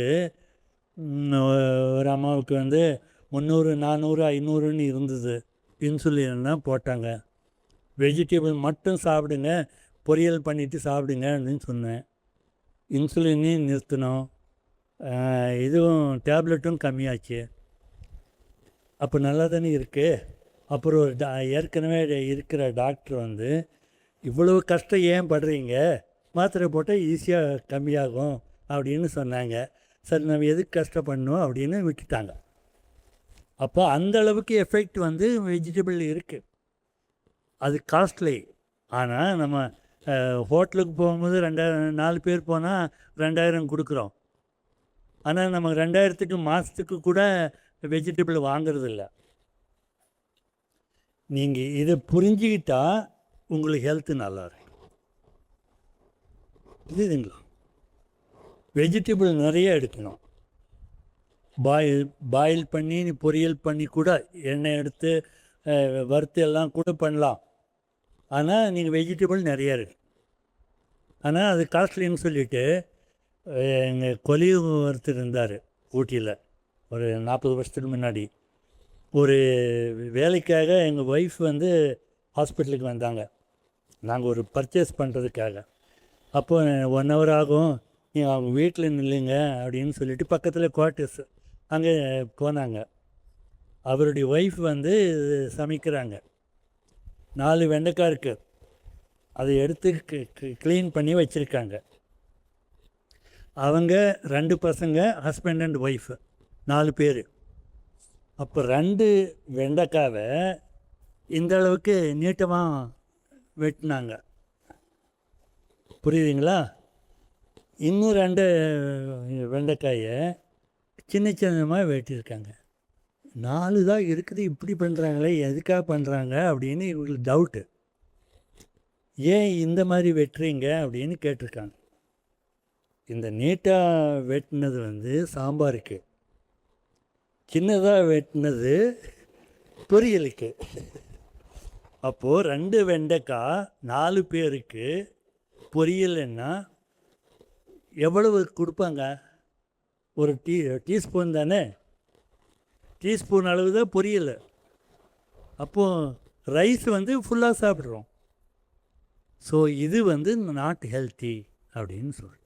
ஒரு அம்மாவுக்கு வந்து 300 400 500ன்னு இருந்தது. இன்சுலின்லாம் போட்டாங்க. வெஜிடபிள் மட்டும் சாப்பிடுங்க, பொரியல் பண்ணிவிட்டு சாப்பிடுங்க அப்படின்னு சொன்னேன். இன்சுலினையும் நிறுத்தினோம், இதுவும் டேப்லெட்டும் கம்மியாச்சு. அப்போ நல்லா தானே இருக்குது. அப்புறம் ஒரு ஏற்கனவே இருக்கிற டாக்டர் வந்து இவ்வளவு கஷ்டம் ஏன் படுறீங்க, மாத்திரை போட்டால் ஈஸியாக கம்மியாகும் அப்படின்னு சொன்னாங்க. சரி நம்ம எதுக்கு கஷ்டப்படணும் அப்படின்னு விட்டுட்டாங்க. அப்போ அந்த அளவுக்கு எஃபெக்ட் வந்து வெஜிடபிள் இருக்குது. அது காஸ்ட்லி. ஆனால் நம்ம ஹோட்டலுக்கு போகும்போது 4 பேர் போனால் 2000 கொடுக்குறோம். ஆனால் நம்ம 2000க்கு மாதத்துக்கு கூட வெஜிடபிள் வாங்கிறதில்ல. நீங்கள் இதை புரிஞ்சுக்கிட்டால் உங்களுக்கு ஹெல்த்து நல்லாயிருக்கும். புரியுதுங்களா? வெஜிடபிள் நிறைய எடுக்கணும். பாயில் பண்ணி பொரியல் பண்ணி கூட எண்ணெய் எடுத்து வறுத்து எல்லாம் கூட பண்ணலாம். ஆனால் நீங்கள் வெஜிடபிள் நிறையா இருக்குது. ஆனால் அது காஸ்ட்லின்னு சொல்லிவிட்டு எங்கள் கொலிவு ஒருத்தர் இருந்தார் ஊட்டியில் ஒரு 40 வருஷத்துக்கு முன்னாடி. ஒரு வேலைக்காக எங்கள் ஒய்ஃப் வந்து ஹாஸ்பிட்டலுக்கு வந்தாங்க, நாங்கள் ஒரு பர்ச்சேஸ் பண்ணுறதுக்காக. அப்போது 1 hour ஆகும், நீங்கள் அவங்க வீட்டில் நில்லுங்க அப்படின்னு சொல்லிவிட்டு பக்கத்தில் குவார்ட்டர்ஸ் அங்கே போனாங்க. அவருடைய ஒய்ஃப் வந்து சமைக்கிறாங்க. 4 வெண்டைக்காய் இருக்குது, அதை எடுத்து க்ளீன் பண்ணி வச்சுருக்காங்க. அவங்க 2 பசங்க, ஹஸ்பண்ட் அண்ட் ஒய்ஃபு, 4 பேர். அப்போ 2 வெண்டைக்காவை இந்த அளவுக்கு நீட்டமாக வெட்டினாங்க. புரியுதுங்களா? இன்னும் 2 வெண்டைக்காயை சின்ன சின்னமாக வெட்டியிருக்காங்க. 4 தான் இருக்குது, இப்படி பண்ணுறாங்களே, எதுக்காக பண்ணுறாங்க அப்படின்னு இவங்களுக்கு டவுட்டு. ஏன் இந்த மாதிரி வெட்டுறீங்க அப்படின்னு கேட்டிருக்காங்க. இந்த நீட்டாக வெட்டினது வந்து சாம்பாருக்கு, சின்னதாக வெட்டினது பொரியலுக்கு. அப்போது 2 வெண்டைக்காய் 4 பேருக்கு பொரியல்னா எவ்வளவு கொடுப்பாங்க? ஒரு டீஸ்பூன் தானே, டீஸ்பூன் அளவு தான் பொரியல். அப்போது ரைஸ் வந்து ஃபுல்லாக சாப்பிட்றோம். ஸோ இது வந்து நாட் ஹெல்த்தி அப்படின்னு சொல்கிறோம்.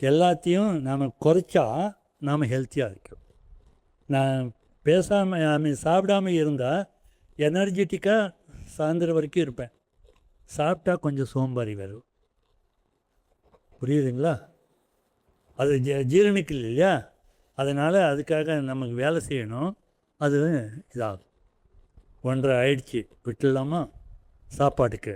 எல்லாத்தையும் நாம் குறைச்சா நாம் ஹெல்த்தியாக இருக்கிறோம். நான் பேசாமல் சாப்பிடாமல் இருந்தால் எனர்ஜெட்டிக்காக சாயந்தரம் வரைக்கும் இருப்பேன். சாப்பிட்டா கொஞ்சம் சோம்பேறி வரும். புரியுதுங்களா? அது ஜீரணிக்கல் இல்லையா? அதனால் அதுக்காக நமக்கு வேலை செய்யணும். அது இதாகும். 1:30 ஆயிடுச்சு, விட்டுடலாமா சாப்பாட்டுக்கு?